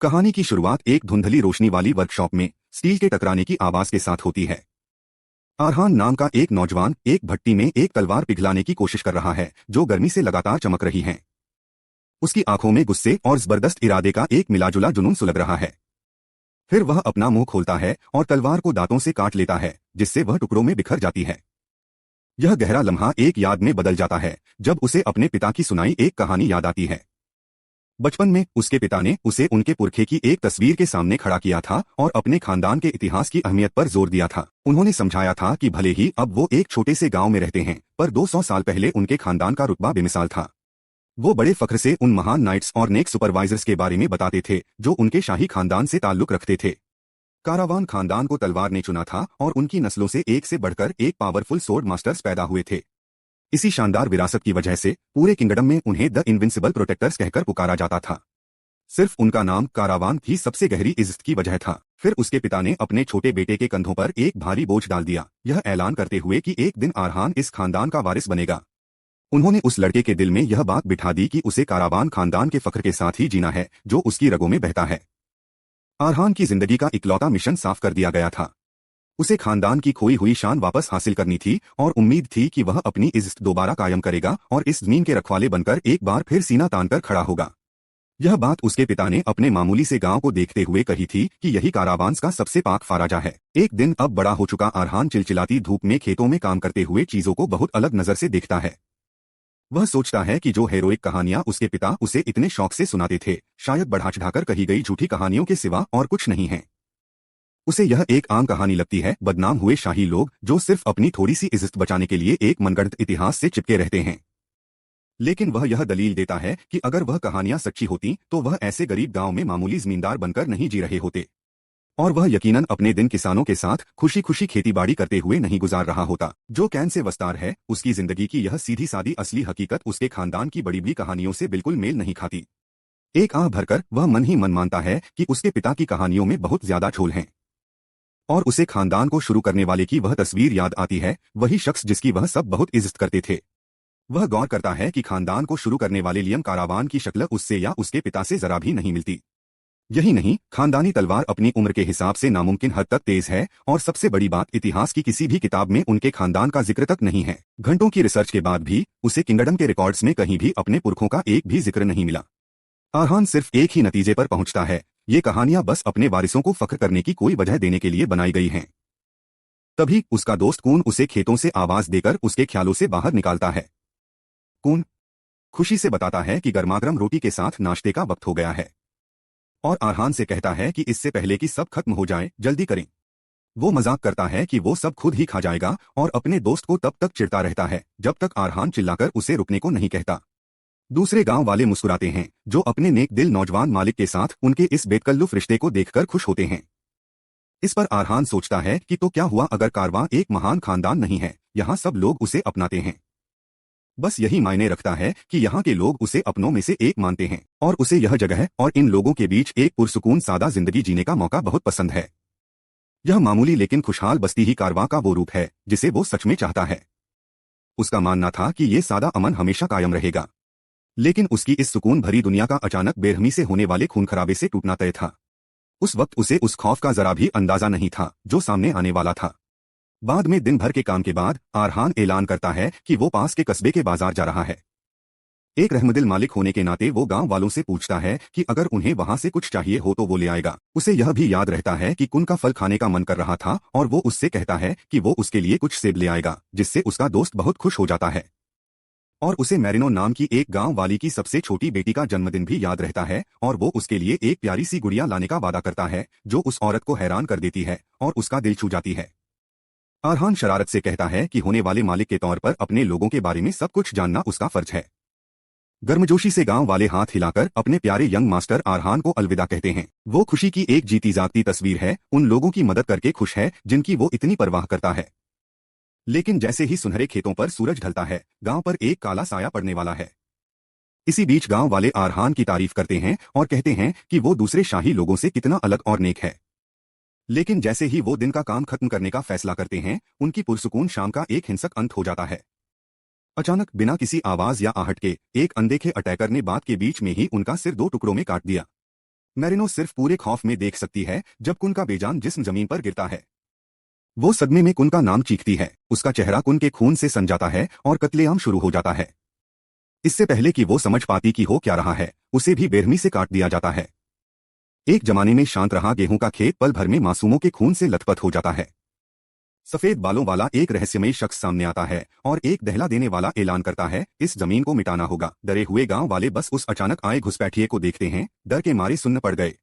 कहानी की शुरुआत एक धुंधली रोशनी वाली वर्कशॉप में स्टील के टकराने की आवाज के साथ होती है। आरहान नाम का एक नौजवान एक भट्टी में एक तलवार पिघलाने की कोशिश कर रहा है जो गर्मी से लगातार चमक रही है। उसकी आंखों में गुस्से और जबरदस्त इरादे का एक मिलाजुला जुनून सुलग रहा है। फिर वह अपना मुंह खोलता है और तलवार को दांतों से काट लेता है, जिससे वह टुकड़ों में बिखर जाती है। यह गहरा लम्हा एक याद में बदल जाता है जब उसे अपने पिता की सुनाई एक कहानी याद आती है। बचपन में उसके पिता ने उसे उनके पुरखे की एक तस्वीर के सामने खड़ा किया था और अपने खानदान के इतिहास की अहमियत पर जोर दिया था। उन्होंने समझाया था कि भले ही अब वो एक छोटे से गांव में रहते हैं, पर 200 साल पहले उनके खानदान का रुतबा बेमिसाल था। वो बड़े फख्र से उन महान नाइट्स और नेक सुपरवाइजर्स के बारे में बताते थे जो उनके शाही खानदान से ताल्लुक रखते थे। कारावान खानदान को तलवार ने चुना था और उनकी नस्लों से एक से बढ़कर एक पावरफुल सोर्ड मास्टर्स पैदा हुए थे। इसी शानदार विरासत की वजह से पूरे किंगडम में उन्हें द इनविंसिबल प्रोटेक्टर्स कहकर पुकारा जाता था। सिर्फ उनका नाम कारावान ही सबसे गहरी इज्जत की वजह था। फिर उसके पिता ने अपने छोटे बेटे के कंधों पर एक भारी बोझ डाल दिया, यह ऐलान करते हुए कि एक दिन आरहान इस खानदान का वारिस बनेगा। उन्होंने उस लड़के के दिल में यह बात बिठा दी कि उसे कारावान खानदान के फख्र के साथ ही जीना है जो उसकी रगों में बहता है। आरहान की जिंदगी का इकलौता मिशन साफ कर दिया गया था। उसे खानदान की खोई हुई शान वापस हासिल करनी थी और उम्मीद थी कि वह अपनी इज्जत दोबारा कायम करेगा और इस जमीन के रखवाले बनकर एक बार फिर सीना तानकर खड़ा होगा। यह बात उसके पिता ने अपने मामूली से गांव को देखते हुए कही थी कि यही कारावांस का सबसे पाक फाराजा है। एक दिन अब बड़ा हो चुका आरहान चिलचिलाती धूप में खेतों में काम करते हुए चीजों को बहुत अलग नजर से देखता है। वह सोचता है कि जो हेरोइक कहानियां उसके पिता उसे इतने शौक से सुनाते थे, शायद बढ़ा चढ़ाकर कही गई झूठी कहानियों के सिवा और कुछ नहीं है। उसे यह एक आम कहानी लगती है, बदनाम हुए शाही लोग जो सिर्फ अपनी थोड़ी सी इज्जत बचाने के लिए एक मनगढ़ंत इतिहास से चिपके रहते हैं। लेकिन वह यह दलील देता है कि अगर वह कहानियां सच्ची होती तो वह ऐसे गरीब गांव में मामूली जमींदार बनकर नहीं जी रहे होते, और वह यकीनन अपने दिन किसानों के साथ खुशी खुशी खेतीबाड़ी करते हुए नहीं गुजार रहा होता। जो कैन से वस्तार है, उसकी जिंदगी की यह सीधी सादी असली हकीकत उसके खानदान की बड़ी बड़ी कहानियों से बिल्कुल मेल नहीं खाती। एक आह भरकर वह मन ही मन मानता है कि उसके पिता की कहानियों में बहुत ज्यादा झोल है, और उसे खानदान को शुरू करने वाले की वह तस्वीर याद आती है, वही शख्स जिसकी वह सब बहुत इज्जत करते थे। वह गौर करता है कि खानदान को शुरू करने वाले लियम कारावान की शक्ल उससे या उसके पिता से जरा भी नहीं मिलती। यही नहीं, खानदानी तलवार अपनी उम्र के हिसाब से नामुमकिन हद तक तेज है, और सबसे बड़ी बात, इतिहास की किसी भी किताब में उनके खानदान का जिक्र तक नहीं है। घंटों की रिसर्च के बाद भी उसे किंगडम के रिकॉर्ड्स में कहीं भी अपने पुरखों का एक भी जिक्र नहीं मिला। आरहान सिर्फ एक ही नतीजे पर पहुंचता है, ये कहानियां बस अपने वारिसों को फख्र करने की कोई वजह देने के लिए बनाई गई हैं। तभी उसका दोस्त कून उसे खेतों से आवाज देकर उसके ख्यालों से बाहर निकालता है। कून खुशी से बताता है कि गर्मागर्म रोटी के साथ नाश्ते का वक्त हो गया है, और आरहान से कहता है कि इससे पहले कि सब खत्म हो जाए जल्दी करें। वो मजाक करता है कि वो सब खुद ही खा जाएगा और अपने दोस्त को तब तक चिढ़ता रहता है जब तक आरहान चिल्लाकर उसे रुकने को नहीं कहता। दूसरे गांव वाले मुस्कुराते हैं, जो अपने नेक दिल नौजवान मालिक के साथ उनके इस बेतकल्लुफ रिश्ते को देखकर खुश होते हैं। इस पर आरहान सोचता है कि तो क्या हुआ अगर कारवां एक महान खानदान नहीं है, यहाँ सब लोग उसे अपनाते हैं। बस यही मायने रखता है कि यहाँ के लोग उसे अपनों में से एक मानते हैं, और उसे यह जगह और इन लोगों के बीच एक पुरसुकून सादा जिंदगी जीने का मौका बहुत पसंद है। यह मामूली लेकिन खुशहाल बस्ती ही कारवां का वो रूप है जिसे वो सच में चाहता है। उसका मानना था कि ये सादा अमन हमेशा कायम रहेगा, लेकिन उसकी इस सुकून भरी दुनिया का अचानक बेरहमी से होने वाले खून खराबे से टूटना तय था। उस वक्त उसे उस खौफ का जरा भी अंदाजा नहीं था जो सामने आने वाला था। बाद में दिन भर के काम के बाद आरहान ऐलान करता है कि वो पास के कस्बे के बाजार जा रहा है। एक रहमदिल मालिक होने के नाते वो गांव वालों से पूछता है कि अगर उन्हें वहां से कुछ चाहिए हो तो वो ले आएगा। उसे यह भी याद रहता है कि कुन का फल खाने का मन कर रहा था, और वो उससे कहता है कि वो उसके लिए कुछ सेब ले आएगा, जिससे उसका दोस्त बहुत खुश हो जाता है। और उसे मैरिनो नाम की एक गांव वाली की सबसे छोटी बेटी का जन्मदिन भी याद रहता है, और वो उसके लिए एक प्यारी सी गुड़िया लाने का वादा करता है जो उस औरत को हैरान कर देती है और उसका दिल छू जाती है। आरहान शरारत से कहता है कि होने वाले मालिक के तौर पर अपने लोगों के बारे में सब कुछ जानना उसका फर्ज है। गर्मजोशी से गांव वाले हाथ हिलाकर अपने प्यारे यंग मास्टर आरहान को अलविदा कहते हैं। वो खुशी की एक जीती जागती तस्वीर है, उन लोगों की मदद करके खुश है जिनकी वो इतनी परवाह करता है। लेकिन जैसे ही सुनहरे खेतों पर सूरज ढलता है, गांव पर एक काला साया पड़ने वाला है। इसी बीच गांव वाले आरहान की तारीफ करते हैं और कहते हैं कि वो दूसरे शाही लोगों से कितना अलग और नेक है। लेकिन जैसे ही वो दिन का काम खत्म करने का फैसला करते हैं, उनकी पुरसुकून शाम का एक हिंसक अंत हो जाता है। अचानक बिना किसी आवाज या आहट के एक अनदेखे अटैकर ने बात के बीच में ही उनका सिर दो टुकड़ों में काट दिया। मैरिनो सिर्फ पूरे खौफ में देख सकती है जब कुन का बेजान जिस्म जमीन पर गिरता है। वो सदमे में कुन का नाम चीखती है, उसका चेहरा कुन के खून से सन जाता है और कत्लेआम शुरू हो जाता है। इससे पहले कि वो समझ पाती कि हो क्या रहा है, उसे भी बेरहमी से काट दिया जाता है। एक जमाने में शांत रहा गेहूं का खेत पल भर में मासूमों के खून से लथपथ हो जाता है। सफेद बालों वाला एक रहस्यमयी शख्स सामने आता है और एक दहला देने वाला ऐलान करता है, इस जमीन को मिटाना होगा। डरे हुए गांव वाले बस उस अचानक आए घुसपैठिए को देखते हैं, डर के मारे सुन्न पड़ गए।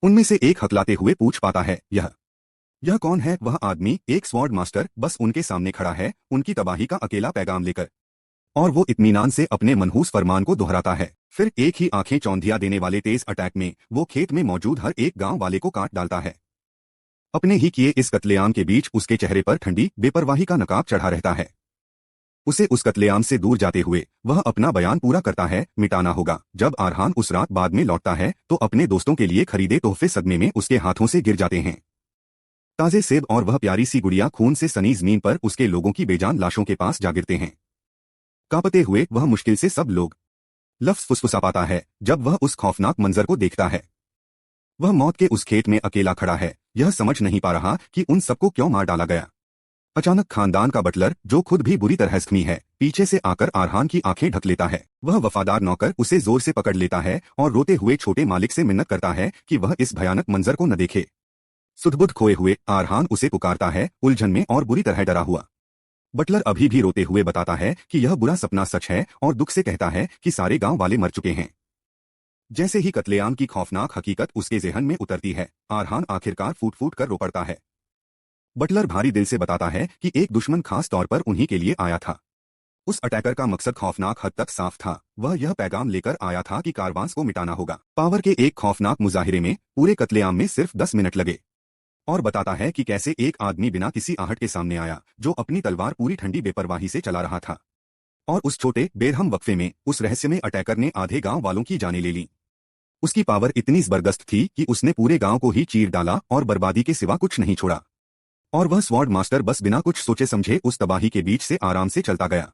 उनमें से एक हकलाते हुए पूछ पाता है, यह कौन है? वह आदमी, एक स्वॉर्ड मास्टर, बस उनके सामने खड़ा है, उनकी तबाही का अकेला पैगाम लेकर। और वो इत्मीनान से अपने मनहूस फरमान को दोहराता है। फिर एक ही आंखें चौंधिया देने वाले तेज अटैक में वो खेत में मौजूद हर एक गांव वाले को काट डालता है। अपने ही किए इस कत्लेआम के बीच उसके चेहरे पर ठंडी बेपरवाही का नकाब चढ़ा रहता है। उसे उस कत्लेआम से दूर जाते हुए वह अपना बयान पूरा करता है, मिटाना होगा। जब आरहान उस रात बाद में लौटता है तो अपने दोस्तों के लिए खरीदे तोहफे सदमे में उसके हाथों से गिर जाते हैं। ताजे सेब और वह प्यारी सी गुड़िया खून से सनी जमीन पर उसके लोगों की बेजान लाशों के पास जा गिरते हैं। कांपते हुए वह मुश्किल से सब लोग लफ्ज फुसफुसा पाता है जब वह उस खौफनाक मंजर को देखता है। वह मौत के उस खेत में अकेला खड़ा है, यह समझ नहीं पा रहा कि उन सबको क्यों मार डाला गया। अचानक खानदान का बटलर, जो खुद भी बुरी तरह जख्मी है, पीछे से आकर आरहान की आंखें ढक लेता है। वह वफादार नौकर उसे जोर से पकड़ लेता है और रोते हुए छोटे मालिक से मिन्नत करता है कि वह इस भयानक मंजर को न देखे। सुध-बुध खोए हुए आरहान उसे पुकारता है, उलझन में और बुरी तरह डरा हुआ। बटलर अभी भी रोते हुए बताता है कि यह बुरा सपना सच है और दुख से कहता है कि सारे गांव वाले मर चुके हैं। जैसे ही कत्लेआम की खौफनाक हकीकत उसके ज़हन में उतरती है, आरहान आखिरकार फूट फूट कर रो पड़ता है। बटलर भारी दिल से बताता है कि एक दुश्मन खास तौर पर उन्हीं के लिए आया था। उस अटैकर का मकसद खौफनाक हद तक साफ था, वह यह पैगाम लेकर आया था कि कारवांस को मिटाना होगा। पावर के एक खौफनाक मुजाहिरे में पूरे कत्लेआम में सिर्फ 10 मिनट लगे। और बताता है कि कैसे एक आदमी बिना किसी आहट के सामने आया, जो अपनी तलवार पूरी ठंडी बेपरवाही से चला रहा था। और उस छोटे बेरहम वक्फे में उस रहस्यमय अटैकर ने आधे गांव वालों की जानें ले ली। उसकी पावर इतनी जबरदस्त थी कि उसने पूरे गांव को ही चीर डाला और बर्बादी के सिवा कुछ नहीं छोड़ा। और वह स्वॉर्ड मास्टर बस बिना कुछ सोचे समझे उस तबाही के बीच से आराम से चलता गया।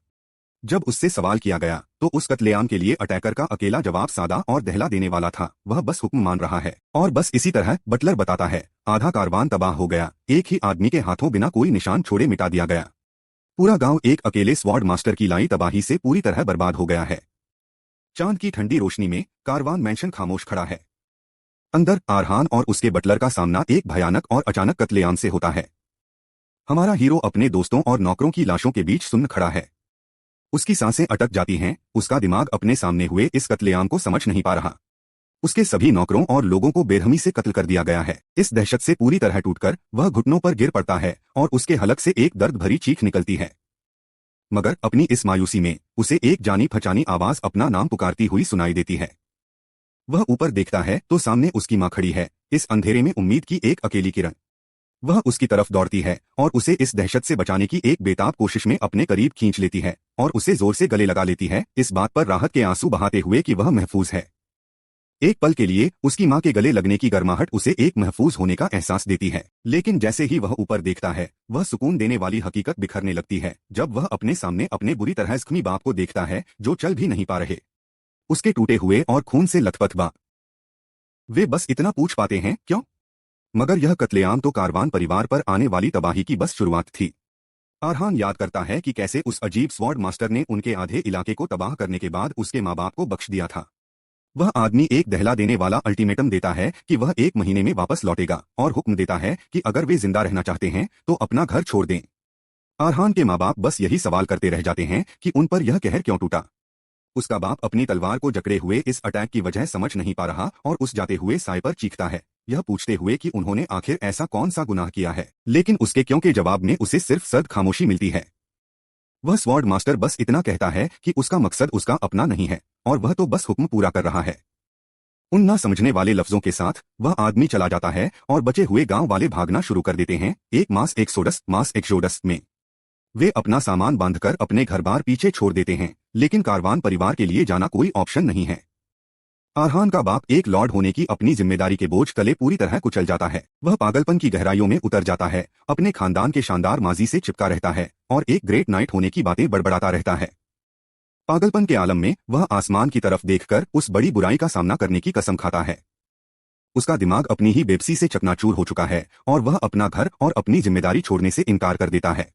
जब उससे सवाल किया गया तो उस कत्लेआम के लिए अटैकर का अकेला जवाब सादा और दहला देने वाला था, वह बस हुक्म मान रहा है। और बस इसी तरह बटलर बताता है, आधा कारवान तबाह हो गया, एक ही आदमी के हाथों बिना कोई निशान छोड़े मिटा दिया गया। पूरा गांव एक अकेले स्वॉर्ड मास्टर की लाई तबाही से पूरी तरह बर्बाद हो गया है। चांद की ठंडी रोशनी में कारवान मैंशन खामोश खड़ा है। अंदर आरहान और उसके बटलर का सामना एक भयानक और अचानक कत्लेआम से होता है। हमारा हीरो अपने दोस्तों और नौकरों की लाशों के बीच सुन्न खड़ा है। उसकी सांसें अटक जाती हैं, उसका दिमाग अपने सामने हुए इस कत्लेआम को समझ नहीं पा रहा। उसके सभी नौकरों और लोगों को बेरहमी से कत्ल कर दिया गया है। इस दहशत से पूरी तरह टूटकर वह घुटनों पर गिर पड़ता है और उसके हलक से एक दर्द भरी चीख निकलती है। मगर अपनी इस मायूसी में उसे एक जानी पहचानी आवाज अपना नाम पुकारती हुई सुनाई देती है। वह ऊपर देखता है तो सामने उसकी मां खड़ी है, इस अंधेरे में उम्मीद की एक अकेली किरण। वह उसकी तरफ दौड़ती है और उसे इस दहशत से बचाने की एक बेताब कोशिश में अपने करीब खींच लेती है और उसे जोर से गले लगा लेती है, इस बात पर राहत के आंसू बहाते हुए कि वह महफूज है। एक पल के लिए उसकी मां के गले लगने की गर्माहट उसे एक महफूज होने का एहसास देती है, लेकिन जैसे ही वह ऊपर देखता है, वह सुकून देने वाली हकीकत बिखरने लगती है जब वह अपने सामने अपने बुरी तरह जख्मी बाप को देखता है, जो चल भी नहीं पा रहे। उसके टूटे हुए और खून से लथपथ बाप। वे बस इतना पूछ पाते हैं, क्यों? मगर यह कत्लेआम तो कारवान परिवार पर आने वाली तबाही की बस शुरुआत थी। आरहान याद करता है कि कैसे उस अजीब स्वॉर्ड मास्टर ने उनके आधे इलाके को तबाह करने के बाद उसके माँ बाप को बख्श दिया था। वह आदमी एक दहला देने वाला अल्टीमेटम देता है कि वह 1 महीने में वापस लौटेगा और हुक्म देता है कि अगर वे जिंदा रहना चाहते हैं तो अपना घर छोड़ दें। आरहान के माँ बाप बस यही सवाल करते रह जाते हैं कि उन पर यह कहर क्यों टूटा। उसका बाप अपनी तलवार को जकड़े हुए इस अटैक की वजह समझ नहीं पा रहा और उस जाते हुए साय पर चीखता है, यह पूछते हुए कि उन्होंने आखिर ऐसा कौन सा गुनाह किया है, लेकिन उसके क्यों के जवाब में उसे सिर्फ सर्द खामोशी मिलती है। वह स्वॉर्ड मास्टर बस इतना कहता है कि उसका मकसद उसका अपना नहीं है और वह तो बस हुक्म पूरा कर रहा है। उन ना समझने वाले लफ्जों के साथ वह आदमी चला जाता है और बचे हुए गांव वाले भागना शुरू कर देते हैं, एक मास एक्सोडस में। वे अपना सामान बांधकर अपने घर बार पीछे छोड़ देते हैं, लेकिन कारवान परिवार के लिए जाना कोई ऑप्शन नहीं है। आरहान का बाप एक लॉर्ड होने की अपनी जिम्मेदारी के बोझ तले पूरी तरह कुचल जाता है। वह पागलपन की गहराइयों में उतर जाता है, अपने खानदान के शानदार माजी से चिपका रहता है और एक ग्रेट नाइट होने की बातें बड़बड़ाता रहता है। पागलपन के आलम में वह आसमान की तरफ देखकर उस बड़ी बुराई का सामना करने की कसम खाता है। उसका दिमाग अपनी ही बेबसी से चकनाचूर हो चुका है और वह अपना घर और अपनी जिम्मेदारी छोड़ने से इनकार कर देता है।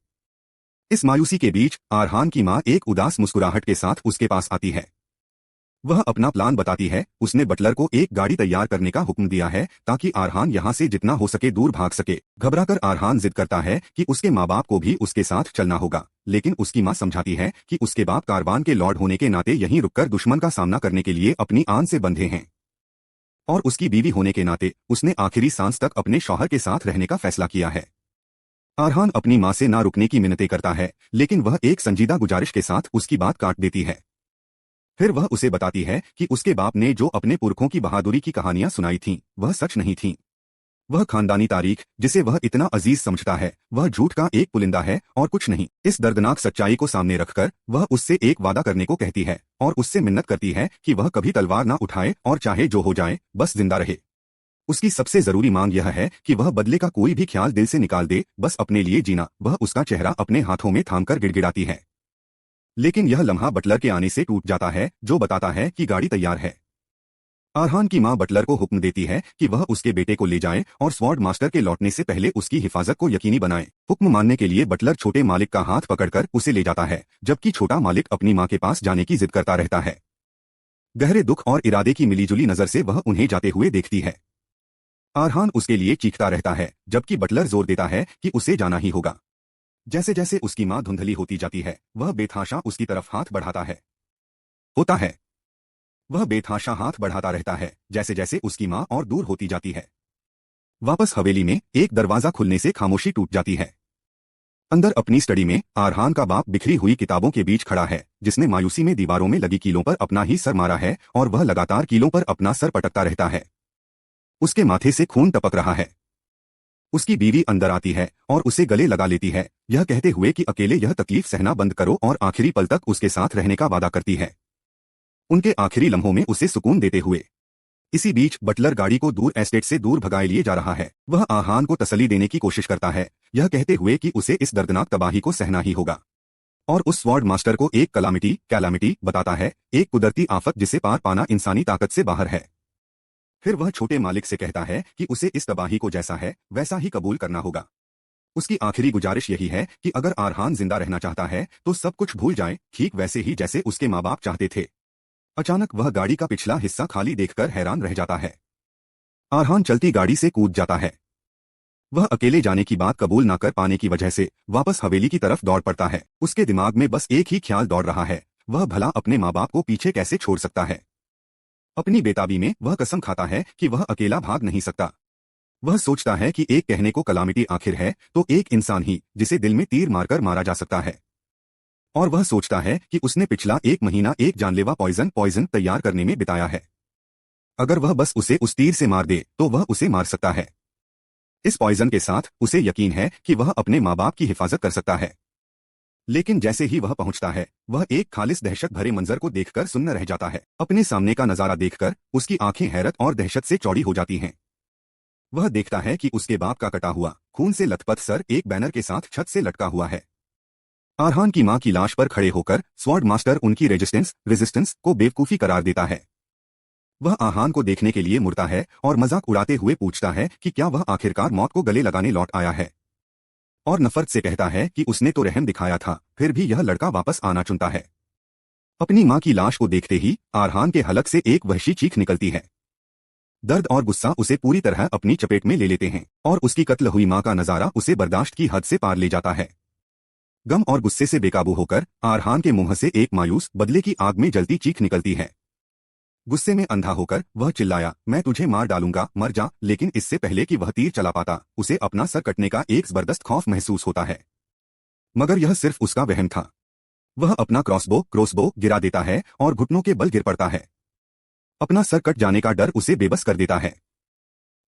इस मायूसी के बीच आरहान की माँ एक उदास मुस्कुराहट के साथ उसके पास आती है। वह अपना प्लान बताती है। उसने बटलर को एक गाड़ी तैयार करने का हुक्म दिया है ताकि आरहान यहाँ से जितना हो सके दूर भाग सके। घबराकर आरहान जिद करता है कि उसके माँ बाप को भी उसके साथ चलना होगा, लेकिन उसकी माँ समझाती है कि उसके बाप कारवान के लॉर्ड होने के नाते यहीं रुककर दुश्मन का सामना करने के लिए अपनी आन से बंधे हैं और उसकी बीवी होने के नाते उसने आखिरी सांस तक अपने शौहर के साथ रहने का फैसला किया है। आरहान अपनी माँ से ना रुकने की मिन्नतें करता है, लेकिन वह एक संजीदा गुजारिश के साथ उसकी बात काट देती है। फिर वह उसे बताती है कि उसके बाप ने जो अपने पुरखों की बहादुरी की कहानियां सुनाई थीं, वह सच नहीं थीं। वह खानदानी तारीख जिसे वह इतना अजीज समझता है, वह झूठ का एक पुलिंदा है और कुछ नहीं। इस दर्दनाक सच्चाई को सामने रखकर वह उससे एक वादा करने को कहती है और उससे मिन्नत करती है कि वह कभी तलवार ना उठाए और चाहे जो हो जाए बस जिंदा रहे। उसकी सबसे जरूरी मांग यह है कि वह बदले का कोई भी ख्याल दिल से निकाल दे, बस अपने लिए जीना। वह उसका चेहरा अपने हाथों में थामकर गिड़गिड़ाती है। लेकिन यह लम्हा बटलर के आने से टूट जाता है, जो बताता है कि गाड़ी तैयार है। आरहान की मां बटलर को हुक्म देती है कि वह उसके बेटे को ले जाए और स्वॉर्ड मास्टर के लौटने से पहले उसकी हिफाजत को यकीनी बनाए। हुक्म मानने के लिए बटलर छोटे मालिक का हाथ पकड़कर उसे ले जाता है, जबकि छोटा मालिक अपनी मां के पास जाने की जिद करता रहता है। गहरे दुख और इरादे की मिलीजुली नजर से वह उन्हें जाते हुए देखती है। आरहान उसके लिए चीखता रहता है, जबकि बटलर जोर देता है कि उसे जाना ही होगा। जैसे जैसे उसकी मां धुंधली होती जाती है, वह बेतहाशा उसकी तरफ हाथ बढ़ाता है। होता है वह बेतहाशा हाथ बढ़ाता रहता है जैसे जैसे उसकी मां और दूर होती जाती है। वापस हवेली में एक दरवाजा खुलने से खामोशी टूट जाती है। अंदर अपनी स्टडी में आरहान का बाप बिखरी हुई किताबों के बीच खड़ा है, जिसने मायूसी में दीवारों में लगी कीलों पर अपना ही सर मारा है और वह लगातार कीलों पर अपना सर पटकता रहता है। उसके माथे से खून टपक रहा है। उसकी बीवी अंदर आती है और उसे गले लगा लेती है, यह कहते हुए कि अकेले यह तकलीफ सहना बंद करो और आखिरी पल तक उसके साथ रहने का वादा करती है, उनके आखिरी लम्हों में उसे सुकून देते हुए। इसी बीच बटलर गाड़ी को दूर एस्टेट से दूर भगाए लिए जा रहा है। वह आरहान को तसल्ली देने की कोशिश करता है, यह कहते हुए कि उसे इस दर्दनाक तबाही को सहना ही होगा, और उस स्वॉर्ड मास्टर को एक कैलामिटी बताता है, एक कुदरती आफत जिसे पार पाना इंसानी ताकत से बाहर है। फिर वह छोटे मालिक से कहता है कि उसे इस तबाही को जैसा है वैसा ही कबूल करना होगा। उसकी आखिरी गुजारिश यही है कि अगर आरहान जिंदा रहना चाहता है तो सब कुछ भूल जाए, ठीक वैसे ही जैसे उसके माँ बाप चाहते थे। अचानक वह गाड़ी का पिछला हिस्सा खाली देखकर हैरान रह जाता है। आरहान चलती गाड़ी से कूद जाता है। वह अकेले जाने की बात कबूल ना कर पाने की वजह से वापस हवेली की तरफ दौड़ पड़ता है। उसके दिमाग में बस एक ही ख्याल दौड़ रहा है, वह भला अपने माँ बाप को पीछे कैसे छोड़ सकता है। अपनी बेताबी में वह कसम खाता है कि वह अकेला भाग नहीं सकता। वह सोचता है कि एक कहने को कलामिटी आखिर है तो एक इंसान ही जिसे दिल में तीर मारकर मारा जा सकता है। और वह सोचता है कि उसने पिछला 1 महीना एक जानलेवा पॉइजन तैयार करने में बिताया है। अगर वह बस उसे उस तीर से मार दे तो वह उसे मार सकता है। इस पॉइजन के साथ उसे यकीन है कि वह अपने माँ बाप की हिफाजत कर सकता है। लेकिन जैसे ही वह पहुंचता है, वह एक खालिस दहशत भरे मंजर को देखकर सुन्न रह जाता है। अपने सामने का नजारा देखकर उसकी आंखें हैरत और दहशत से चौड़ी हो जाती हैं। वह देखता है कि उसके बाप का कटा हुआ, खून से लथपथ सर एक बैनर के साथ छत से लटका हुआ है। आरहान की मां की लाश पर खड़े होकर स्वॉर्ड मास्टर उनकी रेजिस्टेंस को बेवकूफी करार देता है। वह आरहान को देखने के लिए मुड़ता है और मजाक उड़ाते हुए पूछता है कि क्या वह आखिरकार मौत को गले लगाने लौट आया है, और नफरत से कहता है कि उसने तो रहम दिखाया था, फिर भी यह लड़का वापस आना चुनता है। अपनी मां की लाश को देखते ही आरहान के हलक से एक वहशी चीख निकलती है। दर्द और गुस्सा उसे पूरी तरह अपनी चपेट में ले लेते हैं और उसकी कत्ल हुई मां का नजारा उसे बर्दाश्त की हद से पार ले जाता है। गम और गुस्से से बेकाबू होकर आरहान के मुंह से एक मायूस बदले की आग में जलती चीख निकलती है। गुस्से में अंधा होकर वह चिल्लाया, मैं तुझे मार डालूंगा, मर जा। लेकिन इससे पहले कि वह तीर चला पाता, उसे अपना सर कटने का एक जबरदस्त खौफ महसूस होता है। मगर यह सिर्फ उसका वहम था। वह अपना क्रॉसबो गिरा देता है और घुटनों के बल गिर पड़ता है। अपना सर कट जाने का डर उसे बेबस कर देता है।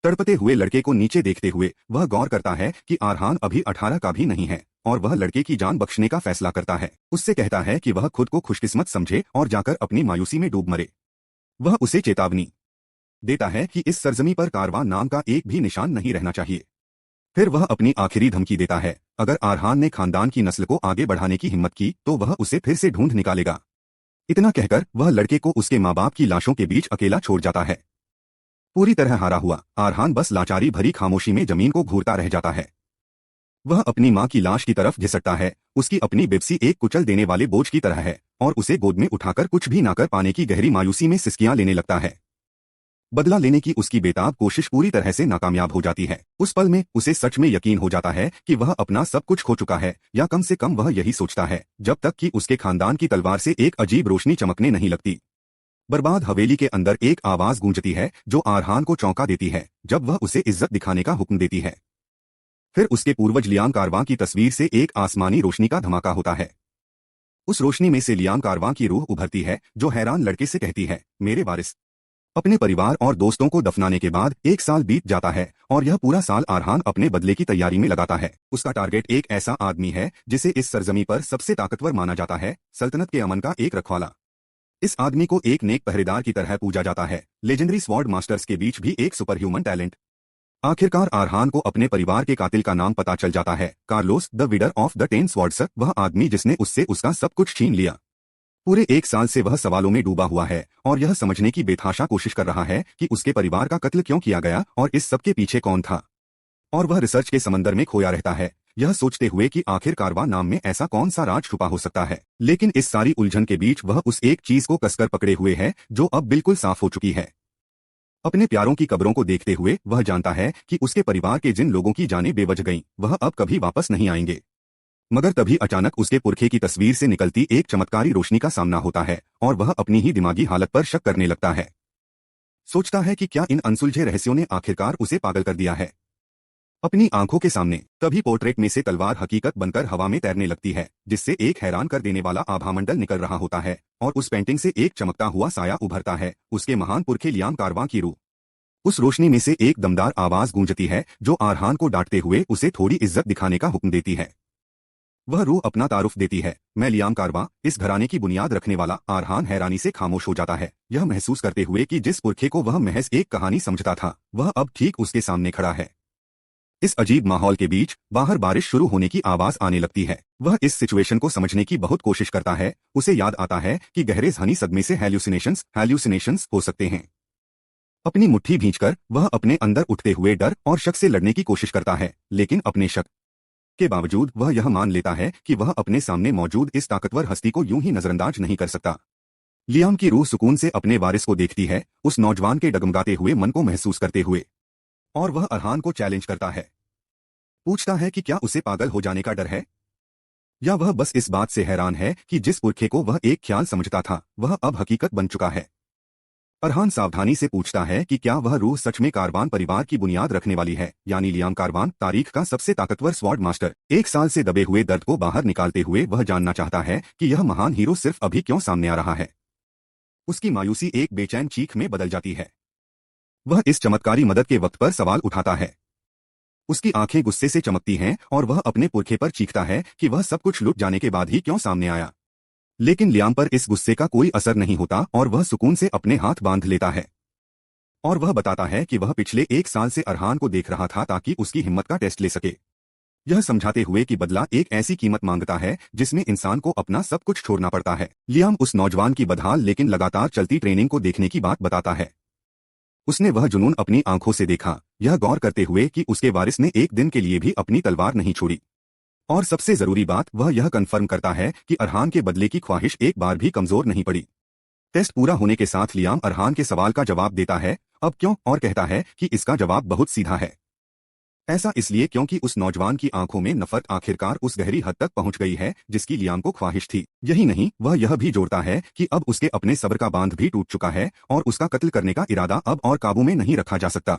तड़पते हुए लड़के को नीचे देखते हुए वह गौर करता है कि आरहान अभी 18 का भी नहीं है, और वह लड़के की जान बख्शने का फैसला करता है। उससे कहता है कि वह खुद को खुशकिस्मत समझे और जाकर अपनी मायूसी में डूब मरे। वह उसे चेतावनी देता है कि इस सरजमी पर कारवान नाम का एक भी निशान नहीं रहना चाहिए। फिर वह अपनी आखिरी धमकी देता है, अगर आरहान ने खानदान की नस्ल को आगे बढ़ाने की हिम्मत की तो वह उसे फिर से ढूंढ निकालेगा। इतना कहकर वह लड़के को उसके माँ बाप की लाशों के बीच अकेला छोड़ जाता है। पूरी तरह हारा हुआ आरहान बस लाचारी भरी खामोशी में जमीन को घूरता रह जाता है। वह अपनी माँ की लाश की तरफ घिसटता है। उसकी अपनी बेबसी एक कुचल देने वाले बोझ की तरह है और उसे गोद में उठाकर कुछ भी ना कर पाने की गहरी मायूसी में सिसकियां लेने लगता है। बदला लेने की उसकी बेताब कोशिश पूरी तरह से नाकामयाब हो जाती है। उस पल में उसे सच में यकीन हो जाता है कि वह अपना सब कुछ खो चुका है, या कम से कम वह यही सोचता है, जब तक कि उसके खानदान की तलवार से एक अजीब रोशनी चमकने नहीं लगती। बर्बाद हवेली के अंदर एक आवाज गूंजती है जो आरहान को चौंका देती है, जब वह उसे इज्जत दिखाने का हुक्म देती है। फिर उसके पूर्वज लियाम कारवां की तस्वीर से एक आसमानी रोशनी का धमाका होता है। उस रोशनी में से लियाम कारवां की रूह उभरती है, जो हैरान लड़के से कहती है, मेरे वारिस। अपने परिवार और दोस्तों को दफनाने के बाद 1 साल बीत जाता है और यह पूरा साल आरहान अपने बदले की तैयारी में लगाता है। उसका टारगेट एक ऐसा आदमी है जिसे इस सरजमी पर सबसे ताकतवर माना जाता है, सल्तनत के अमन का एक रखवाला। इस आदमी को एक नेक पहरेदार की तरह पूजा जाता है, लेजेंडरी स्वॉर्ड मास्टर्स के बीच भी एक सुपरह्यूमन टैलेंट। आखिरकार आरहान को अपने परिवार के कातिल का नाम पता चल जाता है, Carlos the weeder of the 10 swords, वह आदमी जिसने उससे उसका सब कुछ छीन लिया। पूरे 1 साल से वह सवालों में डूबा हुआ है और यह समझने की बेतहाशा कोशिश कर रहा है कि उसके परिवार का कत्ल क्यों किया गया और इस सब के पीछे कौन था। और वह रिसर्च के समंदर में खोया रहता है, यह सोचते हुए कि आखिर कारवां नाम में ऐसा कौन सा राज छुपा हो सकता है। लेकिन इस सारी उलझन के बीच वह उस एक चीज को कसकर पकड़े हुए है जो अब बिल्कुल साफ हो चुकी है। अपने प्यारों की कब्रों को देखते हुए वह जानता है कि उसके परिवार के जिन लोगों की जानें बेवजह गईं, वह अब कभी वापस नहीं आएंगे। मगर तभी अचानक उसके पुरखे की तस्वीर से निकलती एक चमत्कारी रोशनी का सामना होता है और वह अपनी ही दिमागी हालत पर शक करने लगता है। सोचता है कि क्या इन अनसुलझे रहस्यों ने आखिरकार उसे पागल कर दिया है। अपनी आंखों के सामने तभी पोर्ट्रेट में से तलवार हकीकत बनकर हवा में तैरने लगती है, जिससे एक हैरान कर देने वाला आभामंडल निकल रहा होता है और उस पेंटिंग से एक चमकता हुआ साया उभरता है, उसके महान पुरखे लियाम कारवां की रूह। उस रोशनी में से एक दमदार आवाज गूंजती है जो आरहान को डांटते हुए उसे थोड़ी इज्जत दिखाने का हुक्म देती है। वह रूह अपना तारुफ देती है, मैं लियाम कारवां, इस घराने की बुनियाद रखने वाला। आरहान हैरानी से खामोश हो जाता है, यह महसूस करते हुए कि जिस पुरखे को वह महज एक कहानी समझता था, वह अब ठीक उसके सामने खड़ा है। इस अजीब माहौल के बीच बाहर बारिश शुरू होने की आवाज आने लगती है। वह इस सिचुएशन को समझने की बहुत कोशिश करता है। उसे याद आता है कि गहरे ज़हनी सदमे से हैल्यूसिनेशंस हो सकते हैं। अपनी मुट्ठी भींचकर वह अपने अंदर उठते हुए डर और शक से लड़ने की कोशिश करता है, लेकिन अपने शक के बावजूद वह यह मान लेता है कि वह अपने सामने मौजूद इस ताकतवर हस्ती को यूं ही नजरअंदाज नहीं कर सकता। लियाम की रूह सुकून से अपने वारिस को देखती है, उस नौजवान के डगमगाते हुए मन को महसूस करते हुए, और वह आरहान को चैलेंज करता है। पूछता है कि क्या उसे पागल हो जाने का डर है, या वह बस इस बात से हैरान है कि जिस पुरखे को वह एक ख्याल समझता था, वह अब हकीकत बन चुका है। आरहान सावधानी से पूछता है कि क्या वह रूह सच में कारवान परिवार की बुनियाद रखने वाली है, यानी लियाम कारवान, तारीख का सबसे ताकतवर स्वॉर्ड मास्टर। 1 साल से दबे हुए दर्द को बाहर निकालते हुए वह जानना चाहता है कि यह महान हीरो सिर्फ अभी क्यों सामने आ रहा है। उसकी मायूसी एक बेचैन चीख में बदल जाती है। वह इस चमत्कारी मदद के वक्त पर सवाल उठाता है। उसकी आंखें गुस्से से चमकती हैं और वह अपने पुरखे पर चीखता है कि वह सब कुछ लुट जाने के बाद ही क्यों सामने आया। लेकिन लियाम पर इस गुस्से का कोई असर नहीं होता और वह सुकून से अपने हाथ बांध लेता है। और वह बताता है कि वह पिछले 1 साल से आरहान को देख रहा था ताकि उसकी हिम्मत का टेस्ट ले सके, यह समझाते हुए कि बदला एक ऐसी कीमत मांगता है जिसमें इंसान को अपना सब कुछ छोड़ना पड़ता है। लियाम उस नौजवान की बदहाल लेकिन लगातार चलती ट्रेनिंग को देखने की बात बताता है। उसने वह जुनून अपनी आंखों से देखा, यह गौर करते हुए कि उसके वारिस ने एक दिन के लिए भी अपनी तलवार नहीं छोड़ी। और सबसे जरूरी बात, वह यह कन्फर्म करता है कि आरहान के बदले की ख्वाहिश एक बार भी कमजोर नहीं पड़ी। टेस्ट पूरा होने के साथ लियाम आरहान के सवाल का जवाब देता है, अब क्यों, और कहता है कि इसका जवाब बहुत सीधा है। ऐसा इसलिए क्योंकि उस नौजवान की आंखों में नफरत आखिरकार उस गहरी हद तक पहुंच गई है जिसकी लियाम को ख्वाहिश थी। यही नहीं, वह यह भी जोड़ता है कि अब उसके अपने सब्र का बांध भी टूट चुका है और उसका कत्ल करने का इरादा अब और काबू में नहीं रखा जा सकता।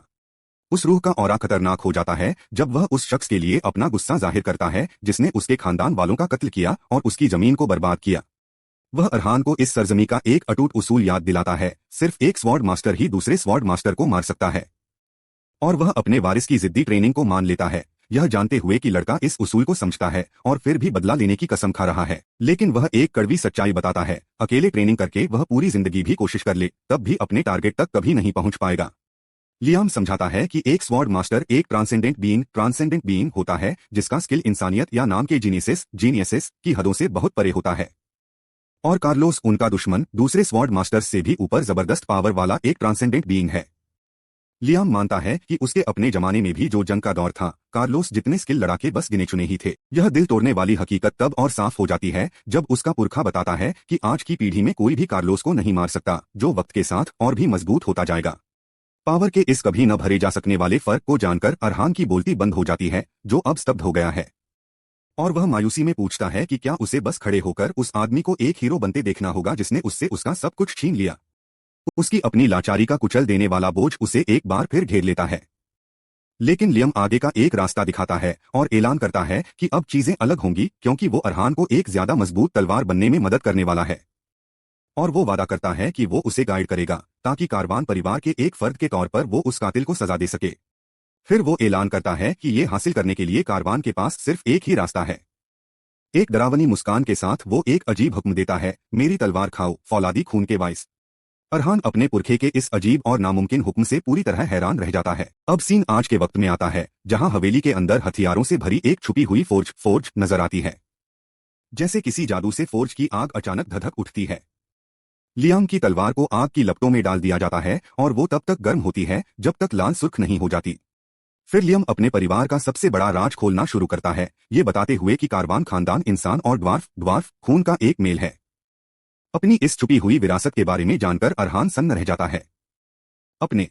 उस रूह का औरा खतरनाक हो जाता है जब वह उस शख्स के लिए अपना गुस्सा जाहिर करता है जिसने उसके खानदान वालों का कत्ल किया और उसकी जमीन को बर्बाद किया। वह आरहान को इस सरजमी का एक अटूट उसूल याद दिलाता है, सिर्फ एक स्वॉर्ड मास्टर ही दूसरे स्वॉर्ड मास्टर को मार सकता है। और वह अपने वारिस की जिद्दी ट्रेनिंग को मान लेता है, यह जानते हुए कि लड़का इस उसूल को समझता है और फिर भी बदला लेने की कसम खा रहा है। लेकिन वह एक कड़वी सच्चाई बताता है, अकेले ट्रेनिंग करके वह पूरी जिंदगी भी कोशिश कर ले, तब भी अपने टारगेट तक कभी नहीं पहुंच पाएगा। लियाम समझाता है कि एक स्वॉर्ड मास्टर एक ट्रांसेंडेंट बीइंग होता है जिसका स्किल इंसानियत या नाम के जीनियसेस की हदों से बहुत परे होता है। और कार्लोस उनका दुश्मन दूसरे स्वॉर्ड मास्टर्स से भी ऊपर जबरदस्त पावर वाला एक ट्रांसेंडेंट बीइंग है। लियाम मानता है कि उसके अपने जमाने में भी जो जंग का दौर था, कार्लोस जितने स्किल लड़ाके बस गिने चुने ही थे। यह दिल तोड़ने वाली हकीकत तब और साफ हो जाती है जब उसका पुरखा बताता है कि आज की पीढ़ी में कोई भी कार्लोस को नहीं मार सकता, जो वक्त के साथ और भी मजबूत होता जाएगा। पावर के इस कभी न भरे जा सकने वाले फर्क को जानकर अरहान की बोलती बंद हो जाती है, जो अब स्तब्ध हो गया है। और वह मायूसी में पूछता है कि क्या उसे बस खड़े होकर उस आदमी को एक हीरो बनते देखना होगा जिसने उससे उसका सब कुछ छीन लिया। उसकी अपनी लाचारी का कुचल देने वाला बोझ उसे एक बार फिर घेर लेता है। लेकिन लियम आगे का एक रास्ता दिखाता है और ऐलान करता है कि अब चीजें अलग होंगी, क्योंकि वो अरहान को एक ज्यादा मजबूत तलवार बनने में मदद करने वाला है। और वो वादा करता है कि वो उसे गाइड करेगा ताकि कारवान परिवार के एक फर्द के तौर पर वो उस कातिल को सजा दे सके। फिर वो ऐलान करता है कि ये हासिल करने के लिए कारवान के पास सिर्फ एक ही रास्ता है। एक डरावनी मुस्कान के साथ वो एक अजीब हुक्म देता है, मेरी तलवार खाओ, फौलादी खून के वाइस। अरहान अपने पुरखे के इस अजीब और नामुमकिन हुक्म से पूरी तरह हैरान रह जाता है। अब सीन आज के वक्त में आता है, जहां हवेली के अंदर हथियारों से भरी एक छुपी हुई फोर्ज नजर आती है। जैसे किसी जादू से फोर्ज की आग अचानक धधक उठती है। लियाम की तलवार को आग की लपटों में डाल दिया जाता है और वो तब तक गर्म होती है जब तक लाल सुर्ख नहीं हो जाती। फिर लियम अपने परिवार का सबसे बड़ा राज खोलना शुरू करता है, ये बताते हुए कि कारवान खानदान इंसान और ड्वार्फ खून का एक मेल है। अपनी इस छुपी हुई विरासत के बारे में जानकर अरहान सन्न रह जाता है। अपने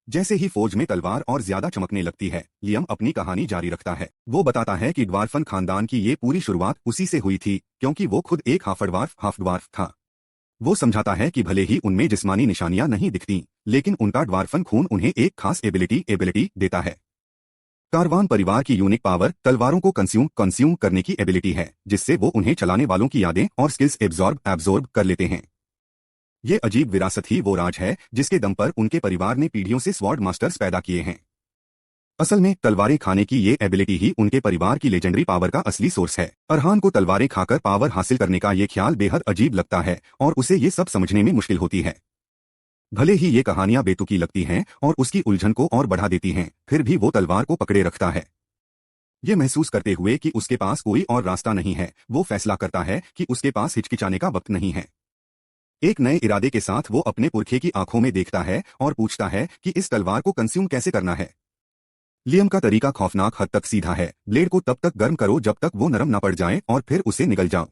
जैसे ही फौज में तलवार और ज्यादा चमकने लगती है, लियम अपनी कहानी जारी रखता है। वो बताता है कि ड्वार्फन खानदान की ये पूरी शुरुआत उसी से हुई थी, क्योंकि वो खुद एक हाफ ड्वार्फ था। वो समझाता है कि भले ही उनमें जिस्मानी निशानियां नहीं दिखती, लेकिन उनका ड्वार्फन खून उन्हें एक खास एबिलिटी देता है। कारवान परिवार की यूनिक पावर तलवारों को कंज्यूम करने की एबिलिटी है, जिससे वो उन्हें चलाने वालों की यादें और स्किल्स एब्जॉर्ब कर लेते हैं। ये अजीब विरासत ही वो राज है जिसके दम पर उनके परिवार ने पीढ़ियों से स्वॉर्ड मास्टर्स पैदा किए हैं। असल में तलवारें खाने की ये एबिलिटी ही उनके परिवार की लेजेंडरी पावर का असली सोर्स है। अरहान को तलवारें खाकर पावर हासिल करने का ये ख्याल बेहद अजीब लगता है और उसे ये सब समझने में मुश्किल होती है। भले ही ये कहानियां बेतुकी लगती हैं और उसकी उलझन को और बढ़ा देती हैं, फिर भी वो तलवार को पकड़े रखता है। ये महसूस करते हुए कि उसके पास कोई और रास्ता नहीं है, वो फैसला करता है कि उसके पास हिचकिचाने का वक्त नहीं है। एक नए इरादे के साथ वो अपने पुरखे की आंखों में देखता है और पूछता है कि इस तलवार को कंज्यूम कैसे करना है। लियम का तरीका खौफनाक हद तक सीधा है, ब्लेड को तब तक गर्म करो जब तक वो नरम न पड़ जाए और फिर उसे निगल जाओ।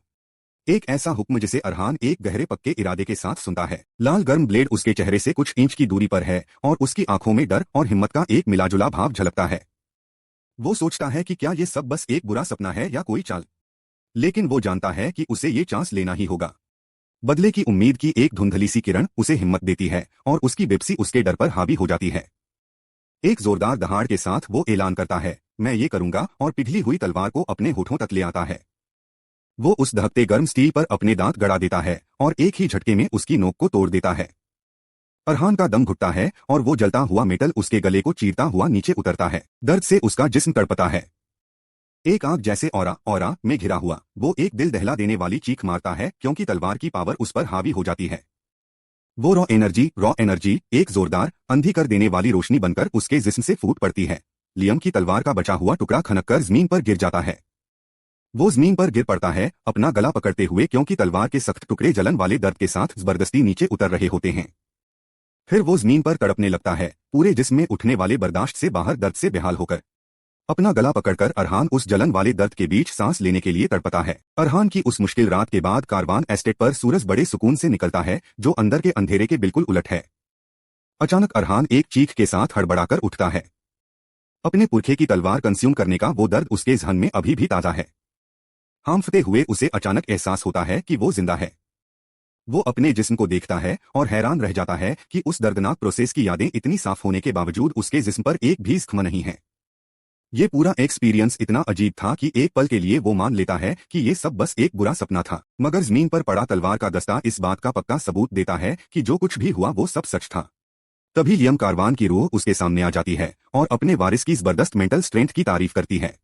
एक ऐसा हुक्म जिसे अरहान एक गहरे पक्के इरादे के साथ सुनता है। लाल गर्म ब्लेड उसके चेहरे से कुछ इंच की दूरी पर है और उसकी आंखों में डर और हिम्मत का एक मिलाजुला भाव झलकता है। वो सोचता है कि क्या ये सब बस एक बुरा सपना है या कोई चाल, लेकिन वो जानता है कि उसे ये चांस लेना ही होगा। बदले की उम्मीद की एक धुंधली सी किरण उसे हिम्मत देती है और उसकी बेबसी उसके डर पर हावी हो जाती है। एक जोरदार दहाड़ के साथ वो ऐलान करता है, मैं ये करूंगा, और पिघली हुई तलवार को अपने होठों तक ले आता है। वो उस दहकते गर्म स्टील पर अपने दांत गड़ा देता है और एक ही झटके में उसकी नोक को तोड़ देता है। अरहान का दम घुटता है और वो जलता हुआ मेटल उसके गले को चीरता हुआ नीचे उतरता है। दर्द से उसका जिस्म तड़पता है। एक आग जैसे औरा में घिरा हुआ, वो एक दिल दहला देने वाली चीख मारता है क्योंकि तलवार की पावर उस पर हावी हो जाती है। वो रॉ एनर्जी एक जोरदार अंधी कर देने वाली रोशनी बनकर उसके जिस्म से फूट पड़ती है। लियम की तलवार का बचा हुआ टुकड़ा खनककर जमीन पर गिर जाता है। वो जमीन पर गिर पड़ता है, अपना गला पकड़ते हुए, क्योंकि तलवार के सख्त टुकड़े जलन वाले दर्द के साथ जबरदस्ती नीचे उतर रहे होते हैं। फिर वो जमीन पर तड़पने लगता है, पूरे जिस्म में उठने वाले बर्दाश्त से बाहर दर्द से बेहाल होकर। अपना गला पकड़कर अरहान उस जलन वाले दर्द के बीच सांस लेने के लिए तड़पता है। अरहान की उस मुश्किल रात के बाद कारवान एस्टेट पर सूरज बड़े सुकून से निकलता है, जो अंदर के अंधेरे के बिल्कुल उलट है। अचानक अरहान एक चीख के साथ हड़बड़ाकर उठता है। अपने पुरखे की तलवार कंज्यूम करने का वो दर्द उसके जहन में अभी भी ताजा है। हांफते हुए उसे अचानक एहसास होता है कि वो जिंदा है। वो अपने जिस्म को देखता है और हैरान रह जाता है कि उस दर्दनाक प्रोसेस की यादें इतनी साफ होने के बावजूद उसके जिस्म पर एक भी जख्म नहीं है। ये पूरा एक्सपीरियंस इतना अजीब था कि एक पल के लिए वो मान लेता है कि ये सब बस एक बुरा सपना था। मगर जमीन पर पड़ा तलवार का दस्ता इस बात का पक्का सबूत देता है कि जो कुछ भी हुआ वो सब सच था। तभी लियम कारवान की रूह उसके सामने आ जाती है और अपने वारिस की जबरदस्त मेंटल स्ट्रेंथ की तारीफ करती है।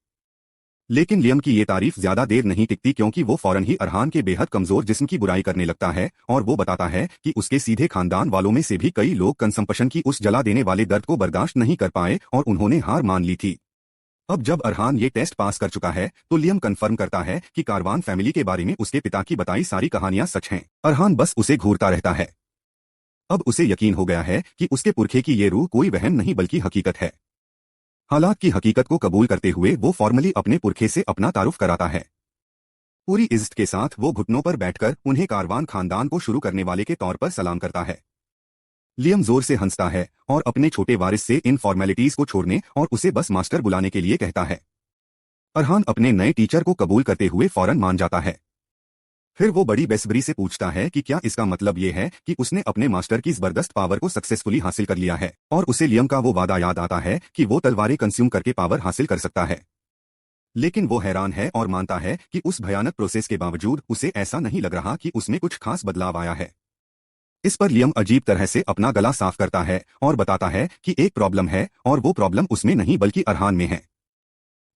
लेकिन लियम की ये तारीफ ज्यादा देर नहीं टिकती, क्योंकि वो फौरन ही अरहान के बेहद कमजोर जिस्म की बुराई करने लगता है और वो बताता है कि उसके सीधे खानदान वालों में से भी कई लोग कंसम्पशन की उस जला देने वाले दर्द को बर्दाश्त नहीं कर पाए और उन्होंने हार मान ली थी। अब जब अरहान ये टेस्ट पास कर चुका है तो लियम कन्फर्म करता है कि कारवान फैमिली के बारे में उसके पिता की बताई सारी कहानियां सच हैं। अरहान बस उसे घूरता रहता है। अब उसे यकीन हो गया है कि उसके पुरखे की ये रूह कोई वहम नहीं बल्कि हकीकत है। हालात की हकीकत को कबूल करते हुए वो फॉर्मली अपने पुरखे से अपना तारुफ कराता है। पूरी इज्जत के साथ वो घुटनों पर बैठकर उन्हें कारवान खानदान को शुरू करने वाले के तौर पर सलाम करता है। लियम जोर से हंसता है और अपने छोटे वारिस से इन फॉर्मेलिटीज को छोड़ने और उसे बस मास्टर बुलाने के लिए कहता है। अरहान अपने नए टीचर को कबूल करते हुए फौरन मान जाता है। फिर वो बड़ी बेसब्री से पूछता है कि क्या इसका मतलब ये है कि उसने अपने मास्टर की जबरदस्त पावर को सक्सेसफुली हासिल कर लिया है, और उसे लियम का वो वादा याद आता है कि वो तलवारें कंज्यूम करके पावर हासिल कर सकता है। लेकिन वो हैरान है और मानता है कि उस भयानक प्रोसेस के बावजूद उसे ऐसा नहीं लग रहा कि उसमें कुछ खास बदलाव आया है। इस पर लियम अजीब तरह से अपना गला साफ करता है और बताता है कि एक प्रॉब्लम है और वो प्रॉब्लम उसमें नहीं बल्कि अरहान में है।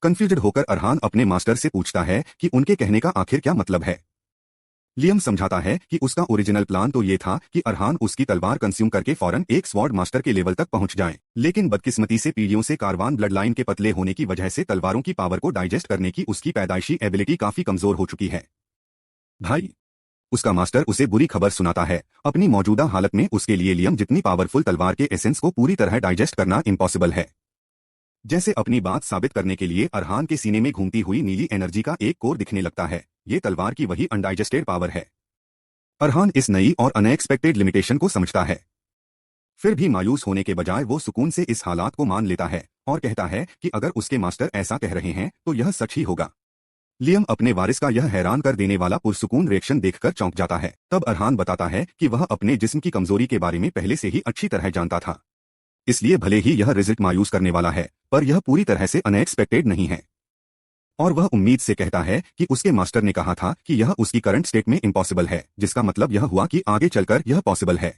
कंफ्यूज्ड होकर अरहान अपने मास्टर से पूछता है कि उनके कहने का आखिर क्या मतलब है। लियम समझाता है कि उसका ओरिजिनल प्लान तो ये था कि अरहान उसकी तलवार कंज्यूम करके फौरन एक स्वॉर्ड मास्टर के लेवल तक पहुंच जाए, लेकिन बदकिस्मती से पीढ़ियों से कारवान ब्लड लाइन के पतले होने की वजह से तलवारों की पावर को डाइजेस्ट करने की उसकी पैदाइशी एबिलिटी काफी कमजोर हो चुकी है। भाई, उसका मास्टर उसे बुरी खबर सुनाता है। अपनी मौजूदा हालत में उसके लिए लियम जितनी पावरफुल तलवार के एसेंस को पूरी तरह डाइजेस्ट करना इम्पॉसिबल है। जैसे अपनी बात साबित करने के लिए अरहान के सीने में घूमती हुई नीली एनर्जी का एक कोर दिखने लगता है। ये तलवार की वही अनडाइजेस्टेड पावर है। अरहान इस नई और अनएक्सपेक्टेड लिमिटेशन को समझता है। फिर भी मायूस होने के बजाय वो सुकून से इस हालात को मान लेता है और कहता है कि अगर उसके मास्टर ऐसा कह रहे हैं तो यह सच ही होगा। लियम अपने वारिस का यह हैरान कर देने वाला पुरसुकून रिएक्शन देखकर चौंक जाता है। तब अरहान बताता है कि वह अपने जिस्म की कमजोरी के बारे में पहले से ही अच्छी तरह जानता था। इसलिए भले ही यह रिजल्ट मायूस करने वाला है, पर यह पूरी तरह से अनएक्सपेक्टेड नहीं है। और वह उम्मीद से कहता है कि उसके मास्टर ने कहा था कि यह उसकी करंट स्टेट में इम्पॉसिबल है, जिसका मतलब यह हुआ कि आगे चलकर यह पॉसिबल है।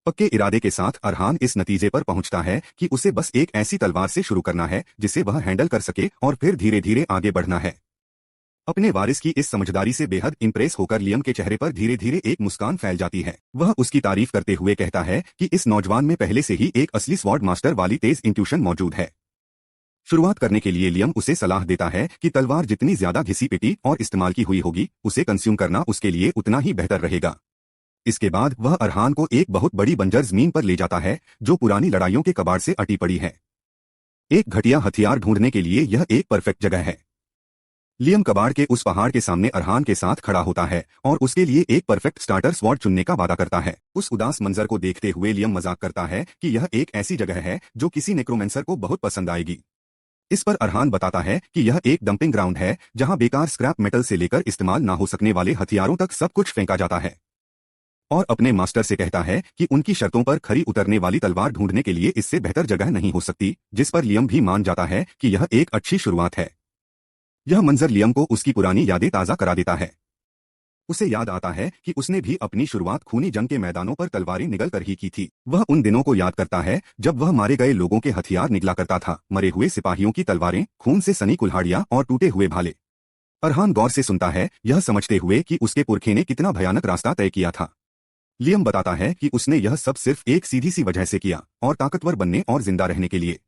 पक्के इरादे के साथ अरहान इस नतीजे पर पहुंचता है कि उसे बस एक ऐसी तलवार से शुरू करना है जिसे वह हैंडल कर सके और फिर धीरे धीरे आगे बढ़ना है। अपने वारिस की इस समझदारी से बेहद इंप्रेस होकर लियम के चेहरे पर धीरे धीरे एक मुस्कान फैल जाती है। वह उसकी तारीफ करते हुए कहता है कि इस नौजवान में पहले से ही एक असली स्वॉर्ड मास्टर वाली तेज इंट्यूशन मौजूद है। शुरुआत करने के लिए लियम उसे सलाह देता है कि तलवार जितनी ज्यादा घिसी पिटी और इस्तेमाल की हुई होगी, उसे कंज्यूम करना उसके लिए उतना ही बेहतर रहेगा। इसके बाद वह अरहान को एक बहुत बड़ी बंजर जमीन पर ले जाता है जो पुरानी लड़ाइयों के कबाड़ से अटी पड़ी है। एक घटिया हथियार ढूंढने के लिए यह एक परफेक्ट जगह है। लियम कबाड़ के उस पहाड़ के सामने अरहान के साथ खड़ा होता है और उसके लिए एक परफेक्ट स्टार्टर स्वॉर्ड चुनने का वादा करता है। उस उदास मंजर को देखते हुए लियम मजाक करता है कि यह एक ऐसी जगह है जो किसी नेक्रोमेंसर को बहुत पसंद आएगी। इस पर अरहान बताता है कि यह एक डंपिंग ग्राउंड है जहां बेकार स्क्रैप मेटल से लेकर इस्तेमाल ना हो सकने वाले हथियारों तक सब कुछ फेंका जाता है, और अपने मास्टर से कहता है कि उनकी शर्तों पर खरी उतरने वाली तलवार ढूंढने के लिए इससे बेहतर जगह नहीं हो सकती, जिस पर लियम भी मान जाता है कि यह एक अच्छी शुरुआत है। यह मंजर लियम को उसकी पुरानी यादें ताज़ा करा देता है। उसे याद आता है कि उसने भी अपनी शुरुआत खूनी जंग के मैदानों पर तलवारें निगल कर ही की थी। वह उन दिनों को याद करता है जब वह मारे गए लोगों के हथियार निगला करता था, मरे हुए सिपाहियों की तलवारें, खून से सनी कुल्हाड़ियां और टूटे हुए भाले। अरहान गौर से सुनता है, यह समझते हुए कि उसके पुरखे ने कितना भयानक रास्ता तय किया था। लियम बताता है कि उसने यह सब सिर्फ एक सीधी सी वजह से किया, और ताकतवर बनने और जिंदा रहने के लिए।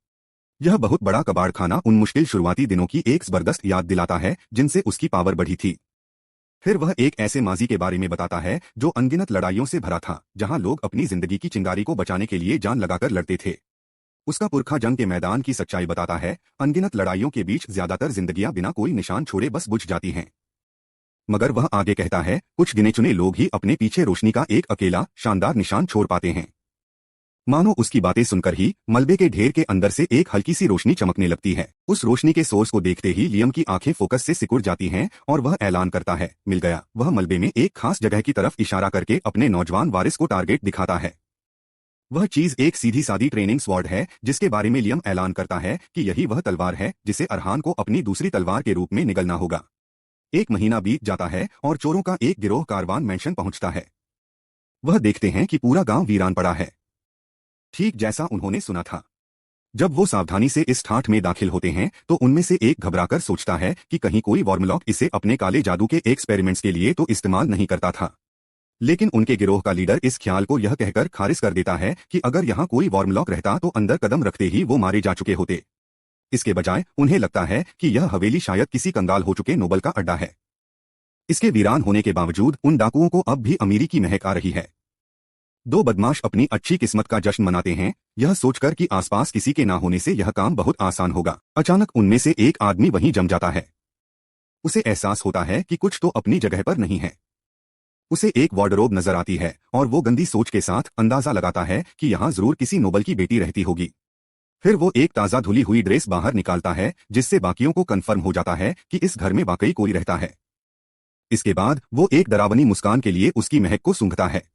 यह बहुत बड़ा कबाड़खाना उन मुश्किल शुरुआती दिनों की एक जबरदस्त याद दिलाता है जिनसे उसकी पावर बढ़ी थी। फिर वह एक ऐसे माजी के बारे में बताता है जो अनगिनत लड़ाइयों से भरा था, जहां लोग अपनी जिंदगी की चिंगारी को बचाने के लिए जान लगाकर लड़ते थे। उसका पुरखा जंग के मैदान की सच्चाई बताता है, अनगिनत लड़ाइयों के बीच ज्यादातर जिंदगियां बिना कोई निशान छोड़े बस बुझ जाती हैं। मगर वह आगे कहता है, कुछ गिने चुने लोग ही अपने पीछे रोशनी का एक अकेला शानदार निशान छोड़ पाते हैं। मानो उसकी बातें सुनकर ही मलबे के ढेर के अंदर से एक हल्की सी रोशनी चमकने लगती है। उस रोशनी के सोर्स को देखते ही लियम की आंखें फोकस से सिकुड़ जाती हैं और वह ऐलान करता है, मिल गया। वह मलबे में एक खास जगह की तरफ इशारा करके अपने नौजवान वारिस को टारगेट दिखाता है। वह चीज एक सीधी सादी ट्रेनिंग स्वॉर्ड है जिसके बारे में लियम ऐलान करता है कि यही वह तलवार है जिसे अरहान को अपनी दूसरी तलवार के रूप में निगलना होगा। एक महीना बीत जाता है और चोरों का एक गिरोह कारवान मैंशन पहुंचता है। वह देखते हैं कि पूरा गांव वीरान पड़ा है, ठीक जैसा उन्होंने सुना था। जब वो सावधानी से इस ठाठ में दाखिल होते हैं तो उनमें से एक घबराकर सोचता है कि कहीं कोई वॉर्मलॉक इसे अपने काले जादू के एक्सपेरिमेंट्स के लिए तो इस्तेमाल नहीं करता था। लेकिन उनके गिरोह का लीडर इस ख्याल को यह कहकर खारिज कर देता है कि अगर यहाँ कोई वॉर्मलॉक रहता तो अंदर कदम रखते ही वो मारे जा चुके होते। इसके बजाय उन्हें लगता है कि यह हवेली शायद किसी कंगाल हो चुके नोबल का अड्डा है। इसके वीरान होने के बावजूद उन डाकुओं को अब भी अमीरी की महक आ रही है। दो बदमाश अपनी अच्छी किस्मत का जश्न मनाते हैं, यह सोचकर कि आसपास किसी के ना होने से यह काम बहुत आसान होगा। अचानक उनमें से एक आदमी वहीं जम जाता है। उसे एहसास होता है कि कुछ तो अपनी जगह पर नहीं है। उसे एक वार्डरोब नजर आती है और वो गंदी सोच के साथ अंदाजा लगाता है कि यहाँ जरूर किसी नोबल की बेटी रहती होगी। फिर वो एक ताजा धुली हुई ड्रेस बाहर निकालता है, जिससे बाकियों को कन्फर्म हो जाता है कि इस घर में वाकई कोई रहता है। इसके बाद वो एक डरावनी मुस्कान के लिए उसकी महक को सूंघता है।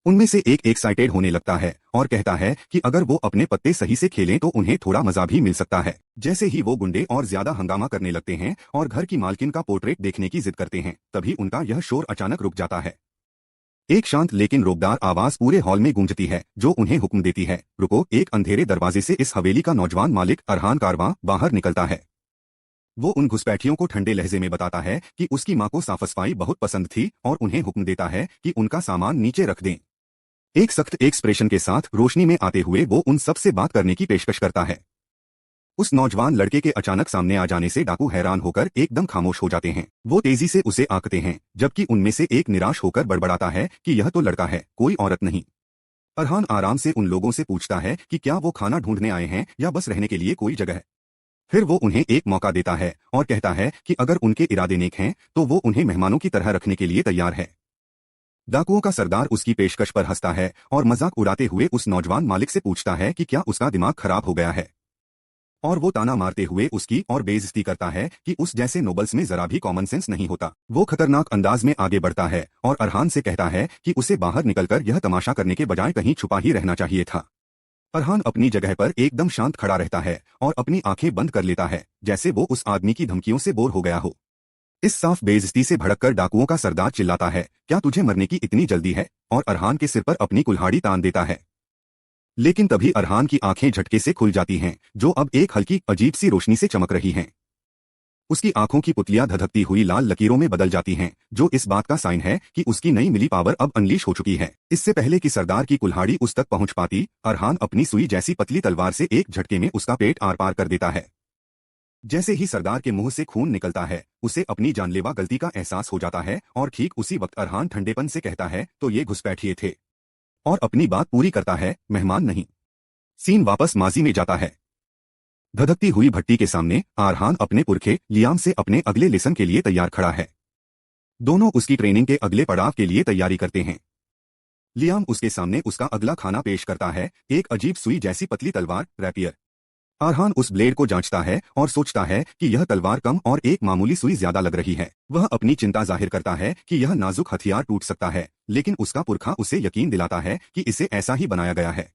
उनमें से एक एक्साइटेड होने लगता है और कहता है कि अगर वो अपने पत्ते सही से खेलें तो उन्हें थोड़ा मजा भी मिल सकता है। जैसे ही वो गुंडे और ज्यादा हंगामा करने लगते हैं और घर की मालकिन का पोर्ट्रेट देखने की जिद करते हैं, तभी उनका यह शोर अचानक रुक जाता है। एक शांत लेकिन रोकदार आवाज पूरे हॉल में गूंजती है, जो उन्हें हुक्म देती है, रुको। एक अंधेरे दरवाजे से इस हवेली का नौजवान मालिक अरहान कारवां बाहर निकलता है। वो उन घुसपैठियों को ठंडे लहजे में बताता है कि उसकी माँ को साफ सफाई बहुत पसंद थी और उन्हें हुक्म देता है कि उनका सामान नीचे रख दें। एक सख्त एक्सप्रेशन के साथ रोशनी में आते हुए वो उन सब से बात करने की पेशकश करता है। उस नौजवान लड़के के अचानक सामने आ जाने से डाकू हैरान होकर एकदम खामोश हो जाते हैं। वो तेजी से उसे आंकते हैं, जबकि उनमें से एक निराश होकर बड़बड़ाता है कि यह तो लड़का है, कोई औरत नहीं। अरहान आराम से उन लोगों से पूछता है कि क्या वो खाना ढूंढने आए हैं या बस रहने के लिए कोई जगह है। फिर वो उन्हें एक मौका देता है और कहता है कि अगर उनके इरादे नेक हैं तो वो उन्हें मेहमानों की तरह रखने के लिए तैयार है। डाकुओं का सरदार उसकी पेशकश पर हंसता है और मजाक उड़ाते हुए उस नौजवान मालिक से पूछता है कि क्या उसका दिमाग खराब हो गया है, और वो ताना मारते हुए उसकी और बेइज्जती करता है कि उस जैसे नोबल्स में जरा भी कॉमन सेंस नहीं होता। वो खतरनाक अंदाज में आगे बढ़ता है और अरहान से कहता है कि उसे बाहर निकलकर यह तमाशा करने के बजाय कहीं छुपा ही रहना चाहिए था। अरहान अपनी जगह पर एकदम शांत खड़ा रहता है और अपनी आंखें बंद कर लेता है, जैसे वो उस आदमी की धमकियों से बोर हो गया हो। इस साफ बेइज्जती से भड़ककर डाकुओं का सरदार चिल्लाता है, क्या तुझे मरने की इतनी जल्दी है, और अरहान के सिर पर अपनी कुल्हाड़ी तान देता है। लेकिन तभी अरहान की आंखें झटके से खुल जाती हैं, जो अब एक हल्की अजीब सी रोशनी से चमक रही हैं। उसकी आंखों की पुतलियां धधकती हुई लाल लकीरों में बदल जाती हैं, जो इस बात का साइन है कि उसकी नई मिली पावर अब अनलीश हो चुकी है। इससे पहले कि सरदार की कुल्हाड़ी उस तक पहुंच पाती, अरहान अपनी सुई जैसी पतली तलवार से एक झटके में उसका पेट आर पार कर देता है। जैसे ही सरदार के मुंह से खून निकलता है, उसे अपनी जानलेवा गलती का एहसास हो जाता है और ठीक उसी वक्त अरहान ठंडेपन से कहता है, तो ये घुसपैठिए थे, और अपनी बात पूरी करता है, मेहमान नहीं। सीन वापस माजी में जाता है। धधकती हुई भट्टी के सामने अरहान अपने पुरखे लियाम से अपने अगले लेसन के लिए तैयार खड़ा है। दोनों उसकी ट्रेनिंग के अगले पड़ाव के लिए तैयारी करते हैं। लियाम उसके सामने उसका अगला खाना पेश करता है, एक अजीब सुई जैसी पतली तलवार, रैपियर। अरहान उस ब्लेड को जांचता है और सोचता है कि यह तलवार कम और एक मामूली सुई ज्यादा लग रही है। वह अपनी चिंता जाहिर करता है कि यह नाजुक हथियार टूट सकता है, लेकिन उसका पुरखा उसे यकीन दिलाता है कि इसे ऐसा ही बनाया गया है।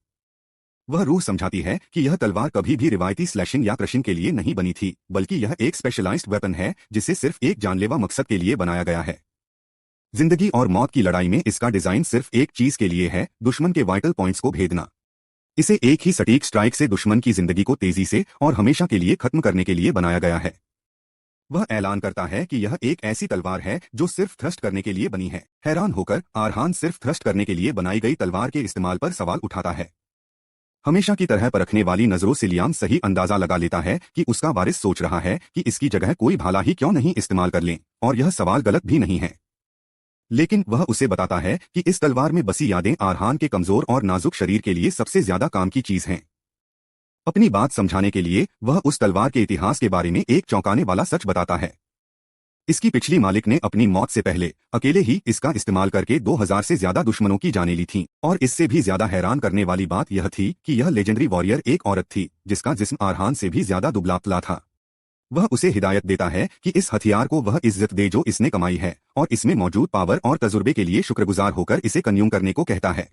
वह रूह समझाती है कि यह तलवार कभी भी रिवायती स्लैशिंग या क्रशिंग के लिए नहीं बनी थी, बल्कि यह एक स्पेशलाइज्ड वेपन है जिसे सिर्फ एक जानलेवा मकसद के लिए बनाया गया है। जिंदगी और मौत की लड़ाई में इसका डिजाइन सिर्फ एक चीज के लिए है, दुश्मन के वाइटल पॉइंट्स को भेदना। इसे एक ही सटीक स्ट्राइक से दुश्मन की जिंदगी को तेजी से और हमेशा के लिए खत्म करने के लिए बनाया गया है। वह ऐलान करता है कि यह एक ऐसी तलवार है जो सिर्फ थ्रस्ट करने के लिए बनी है। हैरान होकर अरहान सिर्फ थ्रस्ट करने के लिए बनाई गई तलवार के इस्तेमाल पर सवाल उठाता है। हमेशा की तरह परखने वाली नजरों से लियाम सही अंदाजा लगा लेता है कि उसका वारिस सोच रहा है कि इसकी जगह कोई भाला ही क्यों नहीं इस्तेमाल कर लें, और यह सवाल गलत भी नहीं है। लेकिन वह उसे बताता है कि इस तलवार में बसी यादें अरहान के कमजोर और नाजुक शरीर के लिए सबसे ज्यादा काम की चीज हैं। अपनी बात समझाने के लिए वह उस तलवार के इतिहास के बारे में एक चौंकाने वाला सच बताता है। इसकी पिछली मालिक ने अपनी मौत से पहले अकेले ही इसका इस्तेमाल करके 2000 से ज्यादा दुश्मनों की जानें ली थीं, और इससे भी ज्यादा हैरान करने वाली बात यह थी कि यह लेजेंडरी वॉरियर एक औरत थी जिसका जिस्म अरहान से भी ज्यादा दुबला पतला था। वह उसे हिदायत देता है कि इस हथियार को वह इज्जत दे जो इसने कमाई है, और इसमें मौजूद पावर और तजुर्बे के लिए शुक्रगुजार होकर इसे कंज्यूम करने को कहता है।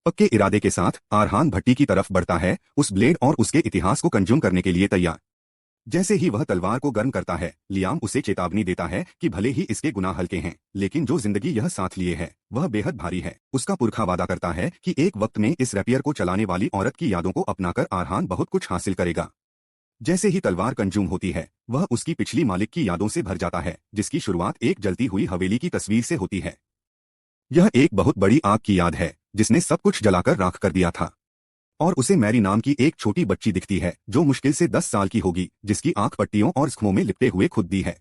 पक्के इरादे के साथ अरहान भट्टी की तरफ बढ़ता है, उस ब्लेड और उसके इतिहास को कंज्यूम करने के लिए तैयार। जैसे ही वह तलवार को गर्म करता है, लियाम उसे चेतावनी देता है कि भले ही इसके गुनाह हल्के हैं, लेकिन जो जिंदगी यह साथ लिए है वह बेहद भारी है। उसका पुरखा वादा करता है कि एक वक्त में इस रैपियर को चलाने वाली औरत की यादों को अपनाकर अरहान बहुत कुछ हासिल करेगा। जैसे ही तलवार कंज्यूम होती है, वह उसकी पिछली मालिक की यादों से भर जाता है, जिसकी शुरुआत एक जलती हुई हवेली की तस्वीर से होती है। यह एक बहुत बड़ी आग की याद है जिसने सब कुछ जलाकर राख कर दिया था, और उसे मैरी नाम की एक छोटी बच्ची दिखती है जो मुश्किल से 10 साल की होगी, जिसकी आंख पट्टियों और जख्मों में लिपटे हुए खुद दी है।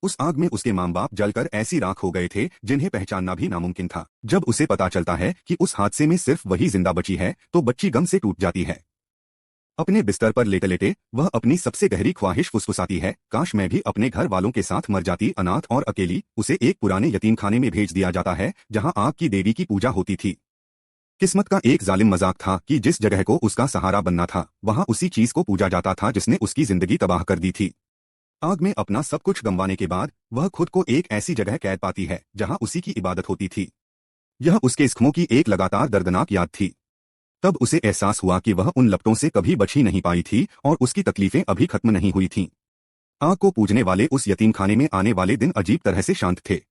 उस आग में उसके माँ बाप जलकर ऐसी राख हो गए थे जिन्हें पहचानना भी नामुमकिन था। जब उसे पता चलता है कि उस हादसे में सिर्फ वही जिंदा बची है तो बच्ची गम से टूट जाती है। अपने बिस्तर पर लेटे लेटे वह अपनी सबसे गहरी ख्वाहिश फुसफुसाती है, काश मैं भी अपने घर वालों के साथ मर जाती। अनाथ और अकेली उसे एक पुराने यतीमखाने में भेज दिया जाता है जहां आग की देवी की पूजा होती थी। किस्मत का एक जालिम मजाक था कि जिस जगह को उसका सहारा बनना था वहां उसी चीज को पूजा जाता था जिसने उसकी जिंदगी तबाह कर दी थी। आग में अपना सब कुछ गंवाने के बाद वह खुद को एक ऐसी जगह कैद पाती है जहां उसी की इबादत होती थी। यह उसके जख्मों की एक लगातार दर्दनाक याद थी। तब उसे एहसास हुआ कि वह उन लपटों से कभी बच ही नहीं पाई थी और उसकी तकलीफें अभी खत्म नहीं हुई थीं। आग को पूजने वाले उस यतीमखाने में आने वाले दिन अजीब तरह से शांत थे।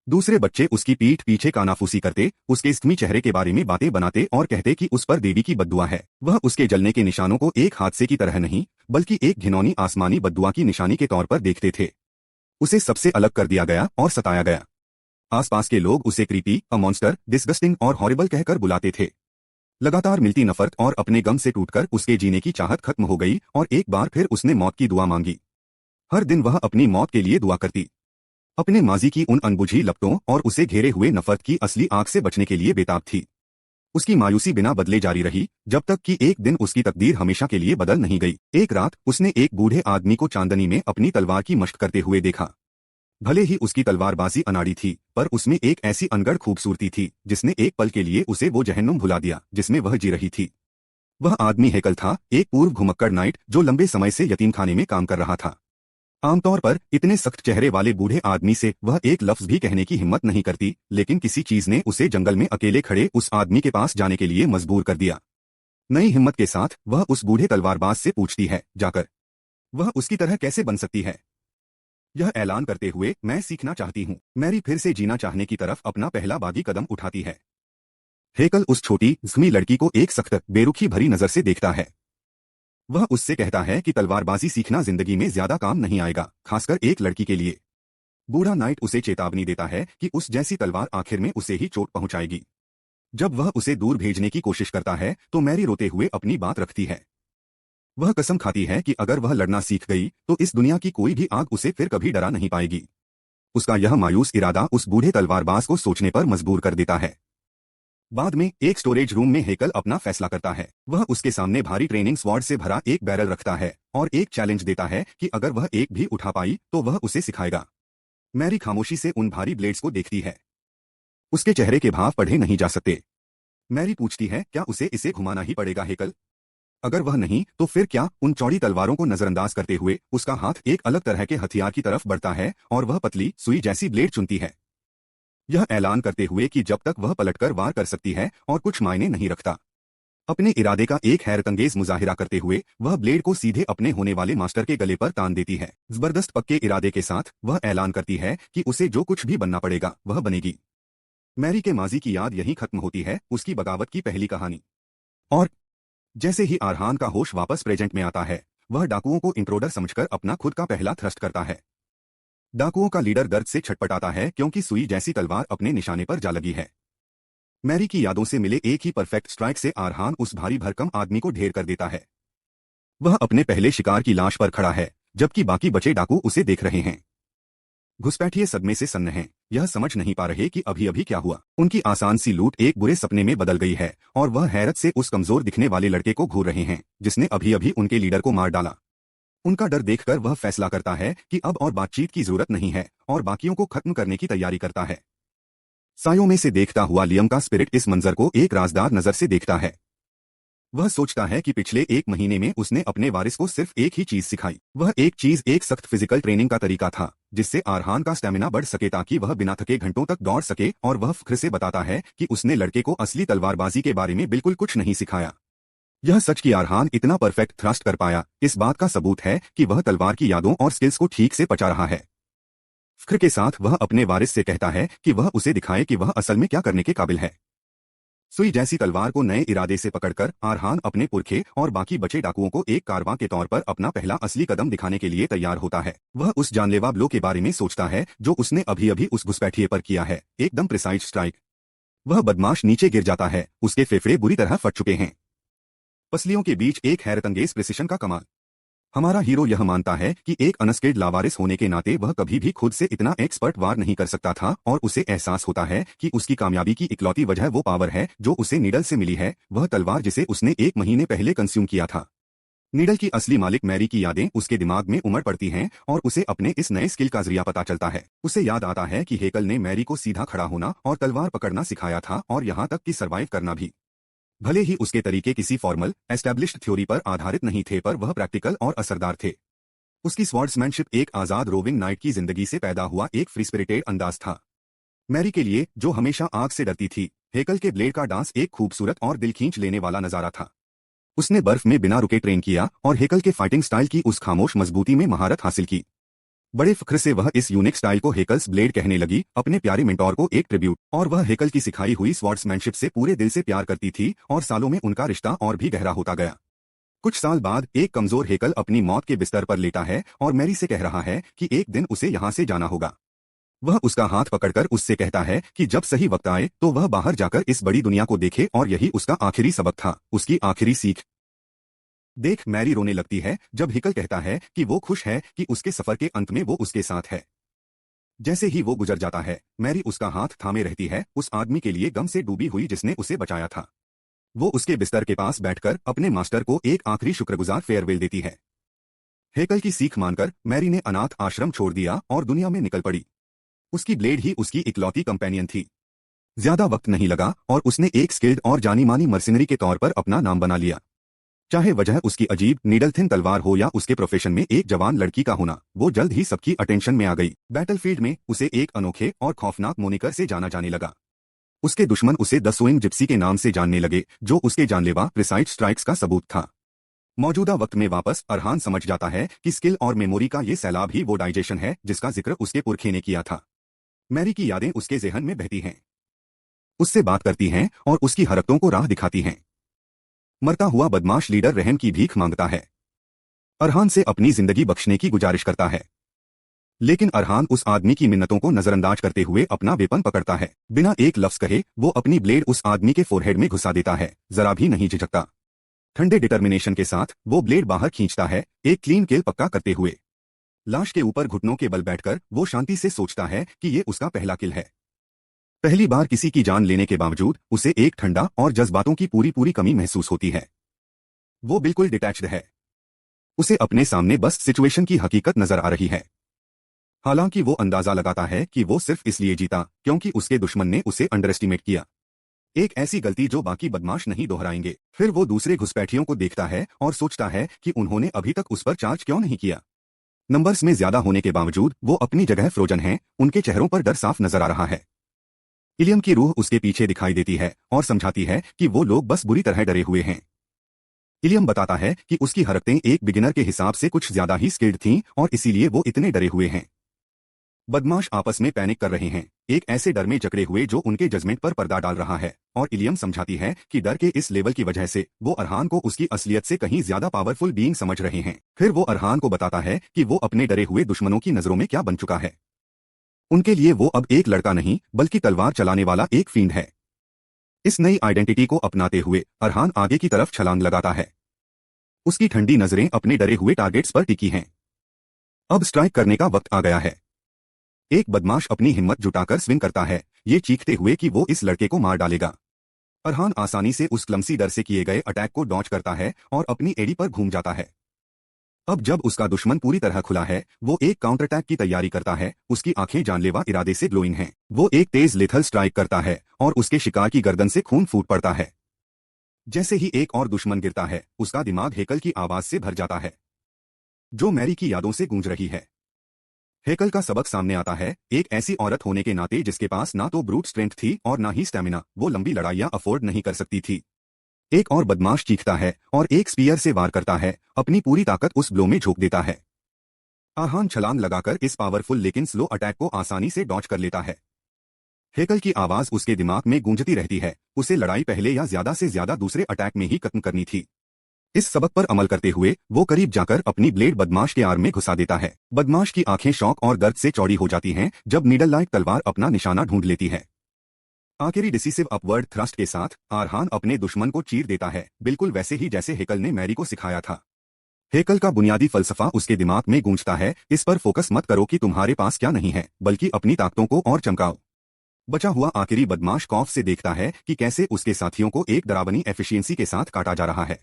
दूसरे बच्चे उसकी पीठ पीछे कानाफूसी करते, उसके स्मी चेहरे के बारे में बातें बनाते और कहते कि उस पर देवी की बद्दुआ है। वह उसके जलने के निशानों को एक हादसे की तरह नहीं बल्कि एक घिनौनी आसमानी बद्दुआ की निशानी के तौर पर देखते थे। उसे सबसे अलग कर दिया गया और सताया गया। आसपास के लोग उसे क्रीपी, अ मॉन्स्टर, डिस्गस्टिंग और हॉरिबल कहकर बुलाते थे। लगातार मिलती नफरत और अपने गम से टूटकर उसके जीने की चाहत खत्म हो गई और एक बार फिर उसने मौत की दुआ मांगी। हर दिन वह अपनी मौत के लिए दुआ करती, अपने माजी की उन अनबुझी लपटों और उसे घेरे हुए नफरत की असली आग से बचने के लिए बेताब थी। उसकी मायूसी बिना बदले जारी रही जब तक कि एक दिन उसकी तकदीर हमेशा के लिए बदल नहीं गई। एक रात उसने एक बूढ़े आदमी को चांदनी में अपनी तलवार की मशक करते हुए देखा। भले ही उसकी तलवारबाजी अनाड़ी थी पर उसमें एक ऐसी अनगढ़ खूबसूरती थी जिसने एक पल के लिए उसे वो जहन्नुम भुला दिया जिसमें वह जी रही थी। वह आदमी हेकल था, एक पूर्व घुमक्कड़ नाइट जो लंबे समय से यतीमखाने में काम कर रहा था। आमतौर पर इतने सख्त चेहरे वाले बूढ़े आदमी से वह एक लफ्ज भी कहने की हिम्मत नहीं करती, लेकिन किसी चीज ने उसे जंगल में अकेले खड़े उस आदमी के पास जाने के लिए मजबूर कर दिया। नई हिम्मत के साथ वह उस बूढ़े तलवारबाज से पूछती है, जाकर वह उसकी तरह कैसे बन सकती है? यह ऐलान करते हुए, मैं सीखना चाहती हूँ। मैरी फिर से जीना चाहने की तरफ अपना पहला बागी कदम उठाती है। हेकल उस छोटी जख्मी लड़की को एक सख्त बेरुखी भरी नजर से देखता है। वह उससे कहता है कि तलवारबाजी सीखना जिंदगी में ज्यादा काम नहीं आएगा, खासकर एक लड़की के लिए। बूढ़ा नाइट उसे चेतावनी देता है कि उस जैसी तलवार आखिर में उसे ही चोट पहुंचाएगी। जब वह उसे दूर भेजने की कोशिश करता है तो मैरी रोते हुए अपनी बात रखती है। वह कसम खाती है कि अगर वह लड़ना सीख गई तो इस दुनिया की कोई भी आग उसे फिर कभी डरा नहीं पाएगी। उसका यह मायूस इरादा उस बूढ़े तलवारबाज को सोचने पर मजबूर कर देता है। बाद में एक स्टोरेज रूम में हेकल अपना फैसला करता है। वह उसके सामने भारी ट्रेनिंग स्वॉर्ड से भरा एक बैरल रखता है और एक चैलेंज देता है कि अगर वह एक भी उठा पाई तो वह उसे सिखाएगा। मैरी खामोशी से उन भारी ब्लेड्स को देखती है। उसके चेहरे के भाव पढ़े नहीं जा सकते। मैरी पूछती है, क्या उसे इसे घुमाना ही पड़ेगा हेकल? अगर वह नहीं तो फिर क्या? उन चौड़ी तलवारों को नजरअंदाज करते हुए उसका हाथ एक अलग तरह के हथियार की तरफ बढ़ता है और वह पतली सुई जैसी ब्लेड चुनती है, यह ऐलान करते हुए कि जब तक वह पलटकर वार कर सकती है और कुछ मायने नहीं रखता। अपने इरादे का एक हैरतंगेज मुजाहिरा करते हुए वह ब्लेड को सीधे अपने होने वाले मास्टर के गले पर तान देती है। जबरदस्त पक्के इरादे के साथ वह ऐलान करती है कि उसे जो कुछ भी बनना पड़ेगा वह बनेगी। मैरी के माजी की याद यहीं खत्म होती है, उसकी बगावत की पहली कहानी। और जैसे ही आरहान का होश वापस प्रेजेंट में आता है वह डाकुओं को इंट्रोडर समझकर अपना खुद का पहला थ्रस्ट करता है। डाकुओं का लीडर दर्द से छटपटाता है क्योंकि सुई जैसी तलवार अपने निशाने पर जा लगी है। मैरी की यादों से मिले एक ही परफेक्ट स्ट्राइक से आरहान उस भारी भरकम आदमी को ढेर कर देता है। वह अपने पहले शिकार की लाश पर खड़ा है जबकि बाकी बचे डाकू उसे देख रहे हैं। घुसपैठिए सदमे से सन्न हैं, यह समझ नहीं पा रहे कि अभी अभी क्या हुआ। उनकी आसान सी लूट एक बुरे सपने में बदल गई है और वह हैरत से उस कमजोर दिखने वाले लड़के को घूर रहे हैं जिसने अभी अभी उनके लीडर को मार डाला। उनका डर देखकर वह फैसला करता है कि अब और बातचीत की जरूरत नहीं है और बाकियों को खत्म करने की तैयारी करता है। सायों में से देखता हुआ लियम का स्पिरिट इस मंजर को एक राजदार नजर से देखता है। वह सोचता है कि पिछले एक महीने में उसने अपने वारिस को सिर्फ एक ही चीज सिखाई। वह एक चीज एक सख्त फिजिकल ट्रेनिंग का तरीका था जिससे आरहान का स्टेमिना बढ़ सके ताकि वह बिना थके घंटों तक दौड़ सके। और वह फख्र से बताता है कि उसने लड़के को असली तलवारबाजी के बारे में बिल्कुल कुछ नहीं सिखाया। यह सच कि आरहान इतना परफेक्ट थ्रस्ट कर पाया इस बात का सबूत है कि वह तलवार की यादों और स्किल्स को ठीक से पचा रहा है। फख्र के साथ वह अपने वारिस से कहता है कि वह उसे दिखाए कि वह असल में क्या करने के काबिल है। सुई जैसी तलवार को नए इरादे से पकड़कर आरहान अपने पुरखे और बाकी बचे डाकुओं को एक कारवां के तौर पर अपना पहला असली कदम दिखाने के लिए तैयार होता है। वह उस जानलेवा ब्लो के बारे में सोचता है जो उसने अभी अभी उस घुसपैठिए पर किया है, एकदम प्रिसाइज स्ट्राइक। वह बदमाश नीचे गिर जाता है, उसके फेफड़े बुरी तरह फट चुके हैं। पसलियों के बीच एक हैरतंगेज प्रिसिशन का कमाल। हमारा हीरो यह मानता है कि एक अनस्किल्ड लावारिस होने के नाते वह कभी भी खुद से इतना एक्सपर्ट वार नहीं कर सकता था और उसे एहसास होता है कि उसकी कामयाबी की इकलौती वजह वो पावर है जो उसे नीडल से मिली है, वह तलवार जिसे उसने 1 महीने पहले कंज्यूम किया था। नीडल की असली मालिक मैरी की यादें उसके दिमाग में उमड़ पड़ती हैं और उसे अपने इस नए स्किल का जरिया पता चलता है। उसे याद आता है कि हेकल ने मैरी को सीधा खड़ा होना और तलवार पकड़ना सिखाया था और यहाँ तक कि सरवाइव करना भी। भले ही उसके तरीके किसी फॉर्मल एस्टैब्लिश्ड थ्योरी पर आधारित नहीं थे, पर वह प्रैक्टिकल और असरदार थे। उसकी स्वॉर्ड्समैनशिप एक आजाद रोविंग नाइट की जिंदगी से पैदा हुआ एक फ्री स्पिरिटेड अंदाज था। मैरी के लिए, जो हमेशा आग से डरती थी, हेकल के ब्लेड का डांस एक खूबसूरत और दिल खींच लेने वाला नजारा था। उसने बर्फ में बिना रुके ट्रेन किया और हेकल के फाइटिंग स्टाइल की उस खामोश मजबूती में महारत हासिल की। बड़े फख्र से वह इस यूनिक स्टाइल को हेकल्स ब्लेड कहने लगी, अपने प्यारे मेंटोर को एक ट्रिब्यूट। और वह हेकल की सिखाई हुई स्वॉर्ड्समैनशिप से पूरे दिल से प्यार करती थी और सालों में उनका रिश्ता और भी गहरा होता गया। कुछ साल बाद एक कमजोर हेकल अपनी मौत के बिस्तर पर लेटा है और मैरी से कह रहा है कि एक दिन उसे यहाँ से जाना होगा। वह उसका हाथ पकड़कर उससे कहता है कि जब सही वक्त आए तो वह बाहर जाकर इस बड़ी दुनिया को देखे, और यही उसका आखिरी सबक था, उसकी आखिरी सीख। देख, मैरी रोने लगती है जब हेकल कहता है कि वो खुश है कि उसके सफर के अंत में वो उसके साथ है। जैसे ही वो गुजर जाता है, मैरी उसका हाथ थामे रहती है, उस आदमी के लिए गम से डूबी हुई जिसने उसे बचाया था। वो उसके बिस्तर के पास बैठकर अपने मास्टर को एक आखिरी शुक्रगुजार फेयरवेल देती है। हेकल की सीख मानकर मैरी ने अनाथ आश्रम छोड़ दिया और दुनिया में निकल पड़ी। उसकी ब्लेड ही उसकी इकलौती कंपेनियन थी। ज्यादा वक्त नहीं लगा और उसने एक स्किल्ड और जानी मानी मर्सिनरी के तौर पर अपना नाम बना लिया। चाहे वजह उसकी अजीब नीडल थिन तलवार हो या उसके प्रोफेशन में एक जवान लड़की का होना, वो जल्द ही सबकी अटेंशन में आ गई। बैटलफील्ड में उसे एक अनोखे और खौफनाक मोनिकर से जाना जाने लगा। उसके दुश्मन उसे द सोइंग जिप्सी के नाम से जानने लगे, जो उसके जानलेवा प्रिसाइड स्ट्राइक्स का सबूत था। मौजूदा वक्त में वापस अरहान समझ जाता है कि स्किल और मेमोरी का ये सैलाब ही वो डाइजेशन है जिसका जिक्र उसके पुरखे ने किया था। मैरी की यादें उसके ज़हन में बहती हैं, उससे बात करती हैं और उसकी हरकतों को राह दिखाती हैं। मरता हुआ बदमाश लीडर रहम की भीख मांगता है, अरहान से अपनी जिंदगी बख्शने की गुजारिश करता है। लेकिन अरहान उस आदमी की मिन्नतों को नजरअंदाज करते हुए अपना वेपन पकड़ता है। बिना एक लफ्ज कहे वो अपनी ब्लेड उस आदमी के फोरहेड में घुसा देता है, जरा भी नहीं झिझकता। ठंडे डिटर्मिनेशन के साथ वो ब्लेड बाहर खींचता है, एक क्लीन किल पक्का करते हुए। लाश के ऊपर घुटनों के बल बैठकर वो शांति से सोचता है कि ये उसका पहला किल है। पहली बार किसी की जान लेने के बावजूद उसे एक ठंडा और जज्बातों की पूरी पूरी कमी महसूस होती है। वो बिल्कुल डिटैच्ड है। उसे अपने सामने बस सिचुएशन की हकीकत नजर आ रही है। हालांकि वो अंदाजा लगाता है कि वो सिर्फ इसलिए जीता क्योंकि उसके दुश्मन ने उसे अंडर एस्टिमेट किया। एक ऐसी गलती जो बाकी बदमाश नहीं दोहराएंगे। फिर वो दूसरे घुसपैठियों को देखता है और सोचता है कि उन्होंने अभी तक उस पर चार्ज क्यों नहीं किया। नंबर्स में ज्यादा होने के बावजूद वो अपनी जगह फ्रोजन हैं, उनके चेहरों पर डर साफ नजर आ रहा है। इलियम की रूह उसके पीछे दिखाई देती है और समझाती है कि वो लोग बस बुरी तरह डरे हुए हैं। इलियम बताता है कि उसकी हरकतें एक बिगिनर के हिसाब से कुछ ज्यादा ही स्किल्ड थीं और इसीलिए वो इतने डरे हुए हैं। बदमाश आपस में पैनिक कर रहे हैं, एक ऐसे डर में जकड़े हुए जो उनके जजमेंट पर पर्दा डाल रहा है। और इलियम समझाती है कि डर के इस लेवल की वजह से वो अरहान को उसकी असलियत से कहीं ज्यादा पावरफुल बीइंग समझ रहे हैं। फिर वो अरहान को बताता है कि वो अपने डरे हुए दुश्मनों की नजरों में क्या बन चुका है। उनके लिए वो अब एक लड़का नहीं बल्कि तलवार चलाने वाला एक फींड है। इस नई आइडेंटिटी को अपनाते हुए अरहान आगे की तरफ छलांग लगाता है। उसकी ठंडी नजरें अपने डरे हुए टारगेट्स पर टिकी हैं। अब स्ट्राइक करने का वक्त आ गया है। एक बदमाश अपनी हिम्मत जुटाकर स्विंग करता है, ये चीखते हुए कि वो इस लड़के को मार डालेगा। अरहान आसानी से उस क्लमसी डर से किए गए अटैक को डॉच करता है और अपनी एड़ी पर घूम जाता है। अब जब उसका दुश्मन पूरी तरह खुला है, वो एक काउंटर अटैक की तैयारी करता है। उसकी आंखें जानलेवा इरादे से ग्लोइंग हैं। वो एक तेज लेथल स्ट्राइक करता है और उसके शिकार की गर्दन से खून फूट पड़ता है। जैसे ही एक और दुश्मन गिरता है, उसका दिमाग हेकल की आवाज से भर जाता है, जो मैरी की यादों से गूंज रही है। हेकल का सबक सामने आता है, एक ऐसी औरत होने के नाते जिसके पास ना तो ब्रूट स्ट्रेंथ थी और ना ही स्टैमिना, वो लंबी लड़ाइयां अफोर्ड नहीं कर सकती थी। एक और बदमाश चीखता है और एक स्पीयर से वार करता है, अपनी पूरी ताकत उस ब्लो में झोंक देता है। अरहान छलांग लगाकर इस पावरफुल लेकिन स्लो अटैक को आसानी से डॉच कर लेता है। हेकल की आवाज उसके दिमाग में गूंजती रहती है, उसे लड़ाई पहले या ज्यादा से ज्यादा दूसरे अटैक में ही खत्म करनी थी। इस सबक पर अमल करते हुए वो करीब जाकर अपनी ब्लेड बदमाश के आर्म में घुसा देता है। बदमाश की आंखें शौक और दर्द से चौड़ी हो जाती हैं जब नीडल लाइक तलवार अपना निशाना ढूंढ लेती है। आखिरी डिसिसिव अपवर्ड थ्रस्ट के साथ अरहान अपने दुश्मन को चीर देता है, बिल्कुल वैसे ही जैसे हेकल ने मैरी को सिखाया था। हेकल का बुनियादी फलसफा उसके दिमाग में गूंजता है, इस पर फोकस मत करो कि तुम्हारे पास क्या नहीं है, बल्कि अपनी ताकतों को और चमकाओ। बचा हुआ आखिरी बदमाश खौफ से देखता है कि कैसे उसके साथियों को एक डरावनी एफिशिएंसी के साथ काटा जा रहा है।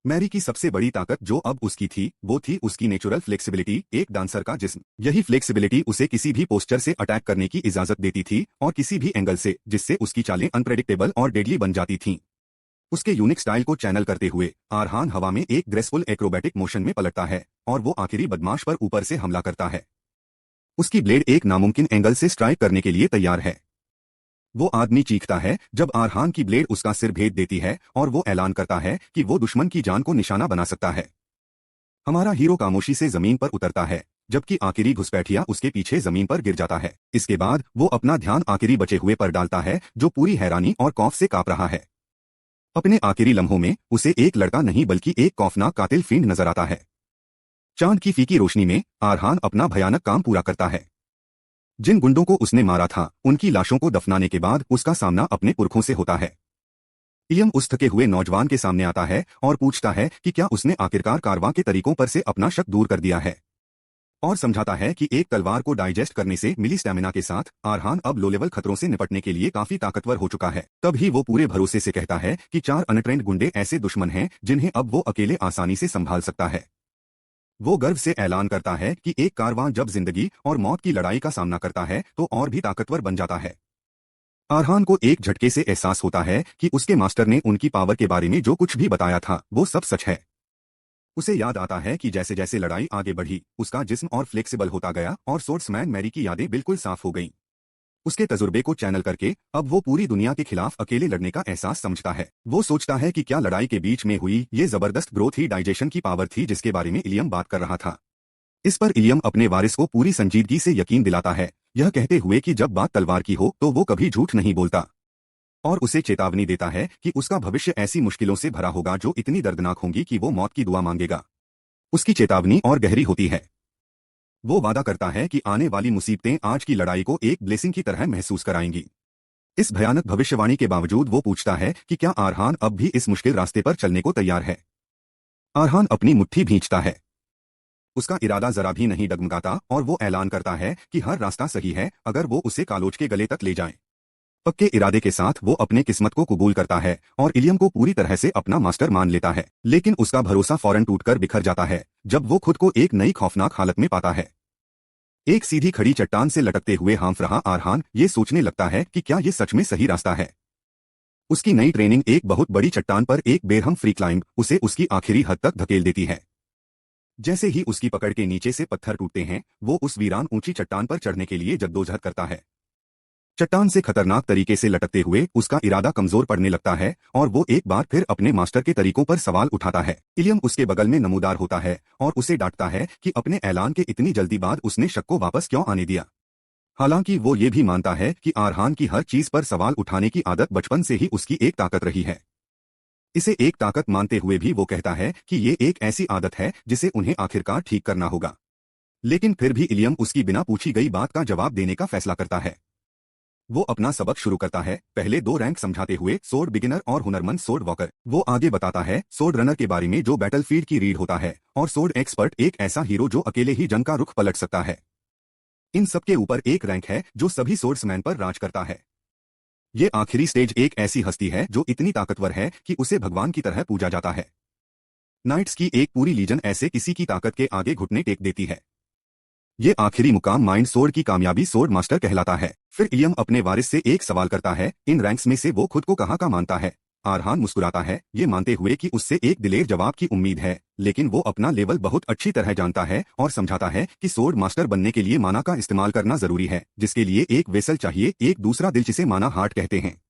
मैरी की सबसे बड़ी ताकत जो अब उसकी थी, वो थी उसकी नेचुरल फ्लेक्सिबिलिटी, एक डांसर का जिस्म। यही फ्लेक्सिबिलिटी उसे किसी भी पोस्चर से अटैक करने की इजाजत देती थी और किसी भी एंगल से, जिससे उसकी चालें अनप्रेडिक्टेबल और डेडली बन जाती थीं। उसके यूनिक स्टाइल को चैनल करते हुए आरहान हवा में एक ग्रेसफुल एक्रोबैटिक मोशन में पलटता है और वो आखिरी बदमाश पर ऊपर से हमला करता है। उसकी ब्लेड एक नामुमकिन एंगल से स्ट्राइक करने के लिए तैयार है। वो आदमी चीखता है जब आरहान की ब्लेड उसका सिर भेद देती है और वो ऐलान करता है कि वो दुश्मन की जान को निशाना बना सकता है। हमारा हीरो खामोशी से जमीन पर उतरता है, जबकि आखिरी घुसपैठिया उसके पीछे जमीन पर गिर जाता है। इसके बाद वो अपना ध्यान आखिरी बचे हुए पर डालता है, जो पूरी हैरानी और खौफ से कांप रहा है। अपने आखिरी लम्हों में उसे एक लड़का नहीं बल्कि एक खौफनाक कातिल फींड नजर आता है। चांद की फीकी रोशनी में आरहान अपना भयानक काम पूरा करता है। जिन गुंडों को उसने मारा था, उनकी लाशों को दफनाने के बाद उसका सामना अपने पुरखों से होता है। इलियम उस थके हुए नौजवान के सामने आता है और पूछता है कि क्या उसने आखिरकार कारवां के तरीकों पर से अपना शक दूर कर दिया है, और समझाता है कि एक तलवार को डाइजेस्ट करने से मिली स्टैमिना के साथ आरहान अब लो लेवल खतरों से निपटने के लिए काफी ताकतवर हो चुका है। तब ही वो पूरे भरोसे से कहता है कि 4 अनट्रेंड गुंडे ऐसे दुश्मन हैं जिन्हें अब वो अकेले आसानी से संभाल सकता है। वो गर्व से ऐलान करता है कि एक कारवां जब जिंदगी और मौत की लड़ाई का सामना करता है तो और भी ताकतवर बन जाता है। आरहान को एक झटके से एहसास होता है कि उसके मास्टर ने उनकी पावर के बारे में जो कुछ भी बताया था वो सब सच है। उसे याद आता है कि जैसे जैसे लड़ाई आगे बढ़ी, उसका जिस्म और फ्लेक्सिबल होता गया और सोर्समैन मैरी की यादें बिल्कुल साफ हो गईं। उसके तजुर्बे को चैनल करके अब वो पूरी दुनिया के खिलाफ अकेले लड़ने का एहसास समझता है। वो सोचता है कि क्या लड़ाई के बीच में हुई ये जबरदस्त ग्रोथ ही डाइजेशन की पावर थी जिसके बारे में इलियम बात कर रहा था। इस पर इलियम अपने वारिस को पूरी संजीदगी से यकीन दिलाता है, यह कहते हुए कि जब बात तलवार की हो तो वो कभी झूठ नहीं बोलता, और उसे चेतावनी देता है कि उसका भविष्य ऐसी मुश्किलों से भरा होगा जो इतनी दर्दनाक होंगी कि वो मौत की दुआ मांगेगा। उसकी चेतावनी और गहरी होती है। वो वादा करता है कि आने वाली मुसीबतें आज की लड़ाई को एक ब्लेसिंग की तरह महसूस कराएंगी। इस भयानक भविष्यवाणी के बावजूद वो पूछता है कि क्या आरहान अब भी इस मुश्किल रास्ते पर चलने को तैयार है। आरहान अपनी मुट्ठी भींचता है। उसका इरादा जरा भी नहीं डगमगाता और वो ऐलान करता है कि हर रास्ता सही है अगर वो उसे कालोज के गले तक ले जाए। पक्के इरादे के साथ वो अपने किस्मत को कबूल करता है और इलियम को पूरी तरह से अपना मास्टर मान लेता है। लेकिन उसका भरोसा फौरन टूटकर बिखर जाता है जब वो खुद को एक नई खौफनाक हालत में पाता है। एक सीधी खड़ी चट्टान से लटकते हुए हाँफ रहा आरहान ये सोचने लगता है कि क्या ये सच में सही रास्ता है। उसकी नई ट्रेनिंग एक बहुत बड़ी चट्टान पर एक बेरहम फ्री क्लाइंब उसे उसकी आखिरी हद तक धकेल देती है। जैसे ही उसकी पकड़ के नीचे से पत्थर टूटते हैं, वो उस वीरान ऊंची चट्टान पर चढ़ने के लिए जद्दोजहद करता है। चट्टान से खतरनाक तरीके से लटकते हुए उसका इरादा कमजोर पड़ने लगता है और वो एक बार फिर अपने मास्टर के तरीकों पर सवाल उठाता है। इलियम उसके बगल में नमूदार होता है और उसे डांटता है कि अपने ऐलान के इतनी जल्दी बाद उसने शक को वापस क्यों आने दिया। हालांकि वो ये भी मानता है कि आरहान की हर चीज पर सवाल उठाने की आदत बचपन से ही उसकी एक ताकत रही है। इसे एक ताकत मानते हुए भी वो कहता है कि ये एक ऐसी आदत है जिसे उन्हें आखिरकार ठीक करना होगा। लेकिन फिर भी इलियम उसकी बिना पूछी गई बात का जवाब देने का फैसला करता है। वो अपना सबक शुरू करता है, पहले 2 रैंक समझाते हुए, सोर्ड बिगिनर और हुनरमंद सोर्ड वॉकर। वो आगे बताता है सोर्ड रनर के बारे में जो बैटलफील्ड की रीड होता है, और सोर्ड एक्सपर्ट एक ऐसा हीरो जो अकेले ही जंग का रुख पलट सकता है। इन सबके ऊपर एक रैंक है जो सभी सोर्ड्समैन पर राज करता है। ये आखिरी स्टेज एक ऐसी हस्ती है जो इतनी ताकतवर है कि उसे भगवान की तरह पूजा जाता है। नाइट्स की एक पूरी लीजन ऐसे किसी की ताकत के आगे घुटने टेक देती है। ये आखिरी मुकाम माइंड सोर्ड की कामयाबी सोर्ड मास्टर कहलाता है। फिर इलियम अपने वारिस से एक सवाल करता है, इन रैंक्स में से वो खुद को कहाँ का मानता है। आरहान मुस्कुराता है, ये मानते हुए कि उससे एक दिलेर जवाब की उम्मीद है, लेकिन वो अपना लेवल बहुत अच्छी तरह जानता है और समझाता है कि सोर्ड मास्टर बनने के लिए माना का इस्तेमाल करना जरूरी है, जिसके लिए एक वेसल चाहिए, एक दूसरा दिल जिसे माना हार्ट कहते हैं।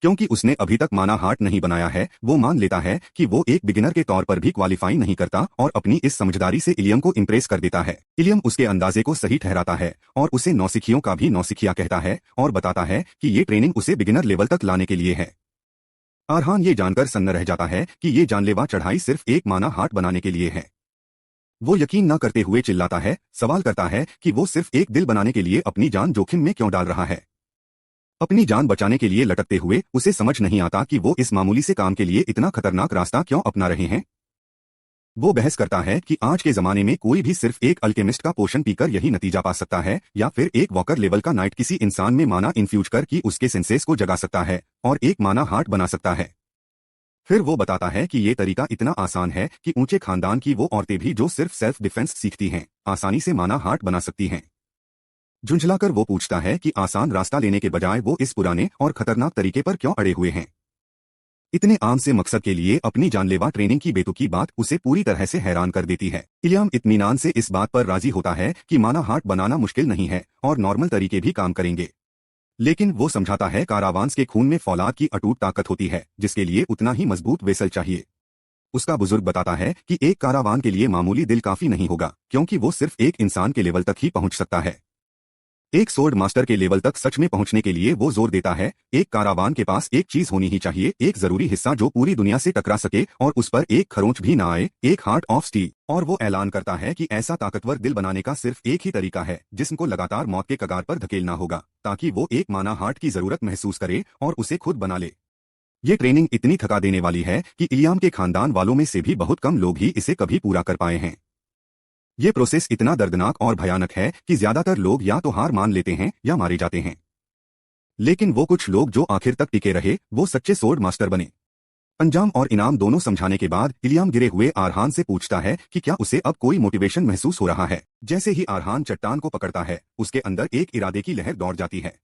क्योंकि उसने अभी तक माना हार्ट नहीं बनाया है, वो मान लेता है कि वो एक बिगिनर के तौर पर भी क्वालिफाई नहीं करता और अपनी इस समझदारी से इलियम को इम्प्रेस कर देता है। इलियम उसके अंदाजे को सही ठहराता है और उसे नौसिखियों का भी नौसिखिया कहता है और बताता है कि ये ट्रेनिंग उसे बिगिनर लेवल तक लाने के लिए है। आरहान ये जानकर सन्न रह जाता है कि ये जानलेवा चढ़ाई सिर्फ एक माना हार्ट बनाने के लिए है। वो यकीन न करते हुए चिल्लाता है, सवाल करता है कि वो सिर्फ एक दिल बनाने के लिए अपनी जान जोखिम में क्यों डाल रहा है। अपनी जान बचाने के लिए लटकते हुए उसे समझ नहीं आता कि वो इस मामूली से काम के लिए इतना खतरनाक रास्ता क्यों अपना रहे हैं। वो बहस करता है कि आज के जमाने में कोई भी सिर्फ एक अल्केमिस्ट का पोशन पीकर यही नतीजा पा सकता है, या फिर एक वॉकर लेवल का नाइट किसी इंसान में माना इन्फ्यूज कर कि उसके सेंसेस को जगा सकता है और एक माना हार्ट बना सकता है। फिर वो बताता है कि ये तरीका इतना आसान है कि ऊंचे खानदान की वो औरतें भी जो सिर्फ सेल्फ डिफेंस सीखती हैं, आसानी से माना हार्ट बना सकती हैं। झुंझलाकर वो पूछता है कि आसान रास्ता लेने के बजाय वो इस पुराने और खतरनाक तरीके पर क्यों अड़े हुए हैं। इतने आम से मकसद के लिए अपनी जानलेवा ट्रेनिंग की बेतुकी बात उसे पूरी तरह से हैरान कर देती है। इलियाम इत्मीनान से इस बात पर राजी होता है कि माना हार्ट बनाना मुश्किल नहीं है और नॉर्मल तरीके भी काम करेंगे। लेकिन वो समझाता है कारावांस के खून में फौलाद की अटूट ताकत होती है, जिसके लिए उतना ही मजबूत वेसल चाहिए। उसका बुजुर्ग बताता है कि एक कारावान के लिए मामूली दिल काफी नहीं होगा, क्योंकि वो सिर्फ एक इंसान के लेवल तक ही पहुंच सकता है। एक सोर्ड मास्टर के लेवल तक सच में पहुंचने के लिए वो जोर देता है, एक कारावान के पास एक चीज होनी ही चाहिए, एक जरूरी हिस्सा जो पूरी दुनिया से टकरा सके और उस पर एक खरोंच भी ना आए, एक हार्ट ऑफ स्टील। और वो ऐलान करता है कि ऐसा ताकतवर दिल बनाने का सिर्फ एक ही तरीका है, जिस्म को लगातार मौत के कगार पर धकेलना होगा, ताकि वो एक माना हार्ट की जरूरत महसूस करे और उसे खुद बना ले। ये ट्रेनिंग इतनी थका देने वाली है कि इलियाम के खानदान वालों में से भी बहुत कम लोग ही इसे कभी पूरा कर पाए हैं। ये प्रोसेस इतना दर्दनाक और भयानक है कि ज्यादातर लोग या तो हार मान लेते हैं या मारे जाते हैं। लेकिन वो कुछ लोग जो आखिर तक टिके रहे, वो सच्चे सोर्ड मास्टर बने। अंजाम और इनाम दोनों समझाने के बाद इलियाम गिरे हुए आरहान से पूछता है कि क्या उसे अब कोई मोटिवेशन महसूस हो रहा है। जैसे ही आरहान चट्टान को पकड़ता है, उसके अंदर एक इरादे की लहर दौड़ जाती है।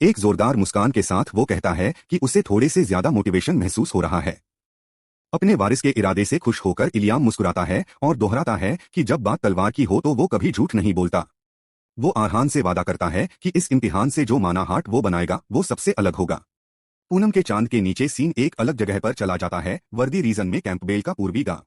एक जोरदार मुस्कान के साथ वो कहता है कि उसे थोड़े से ज्यादा मोटिवेशन महसूस हो रहा है। अपने वारिस के इरादे से खुश होकर इलियाम मुस्कुराता है और दोहराता है कि जब बात तलवार की हो तो वो कभी झूठ नहीं बोलता। वो आरहान से वादा करता है कि इस इम्तिहान से जो माना हार्ट वो बनाएगा वो सबसे अलग होगा। पूनम के चांद के नीचे सीन एक अलग जगह पर चला जाता है, वर्दी रीजन में कैंपबेल का पूर्वी गांव।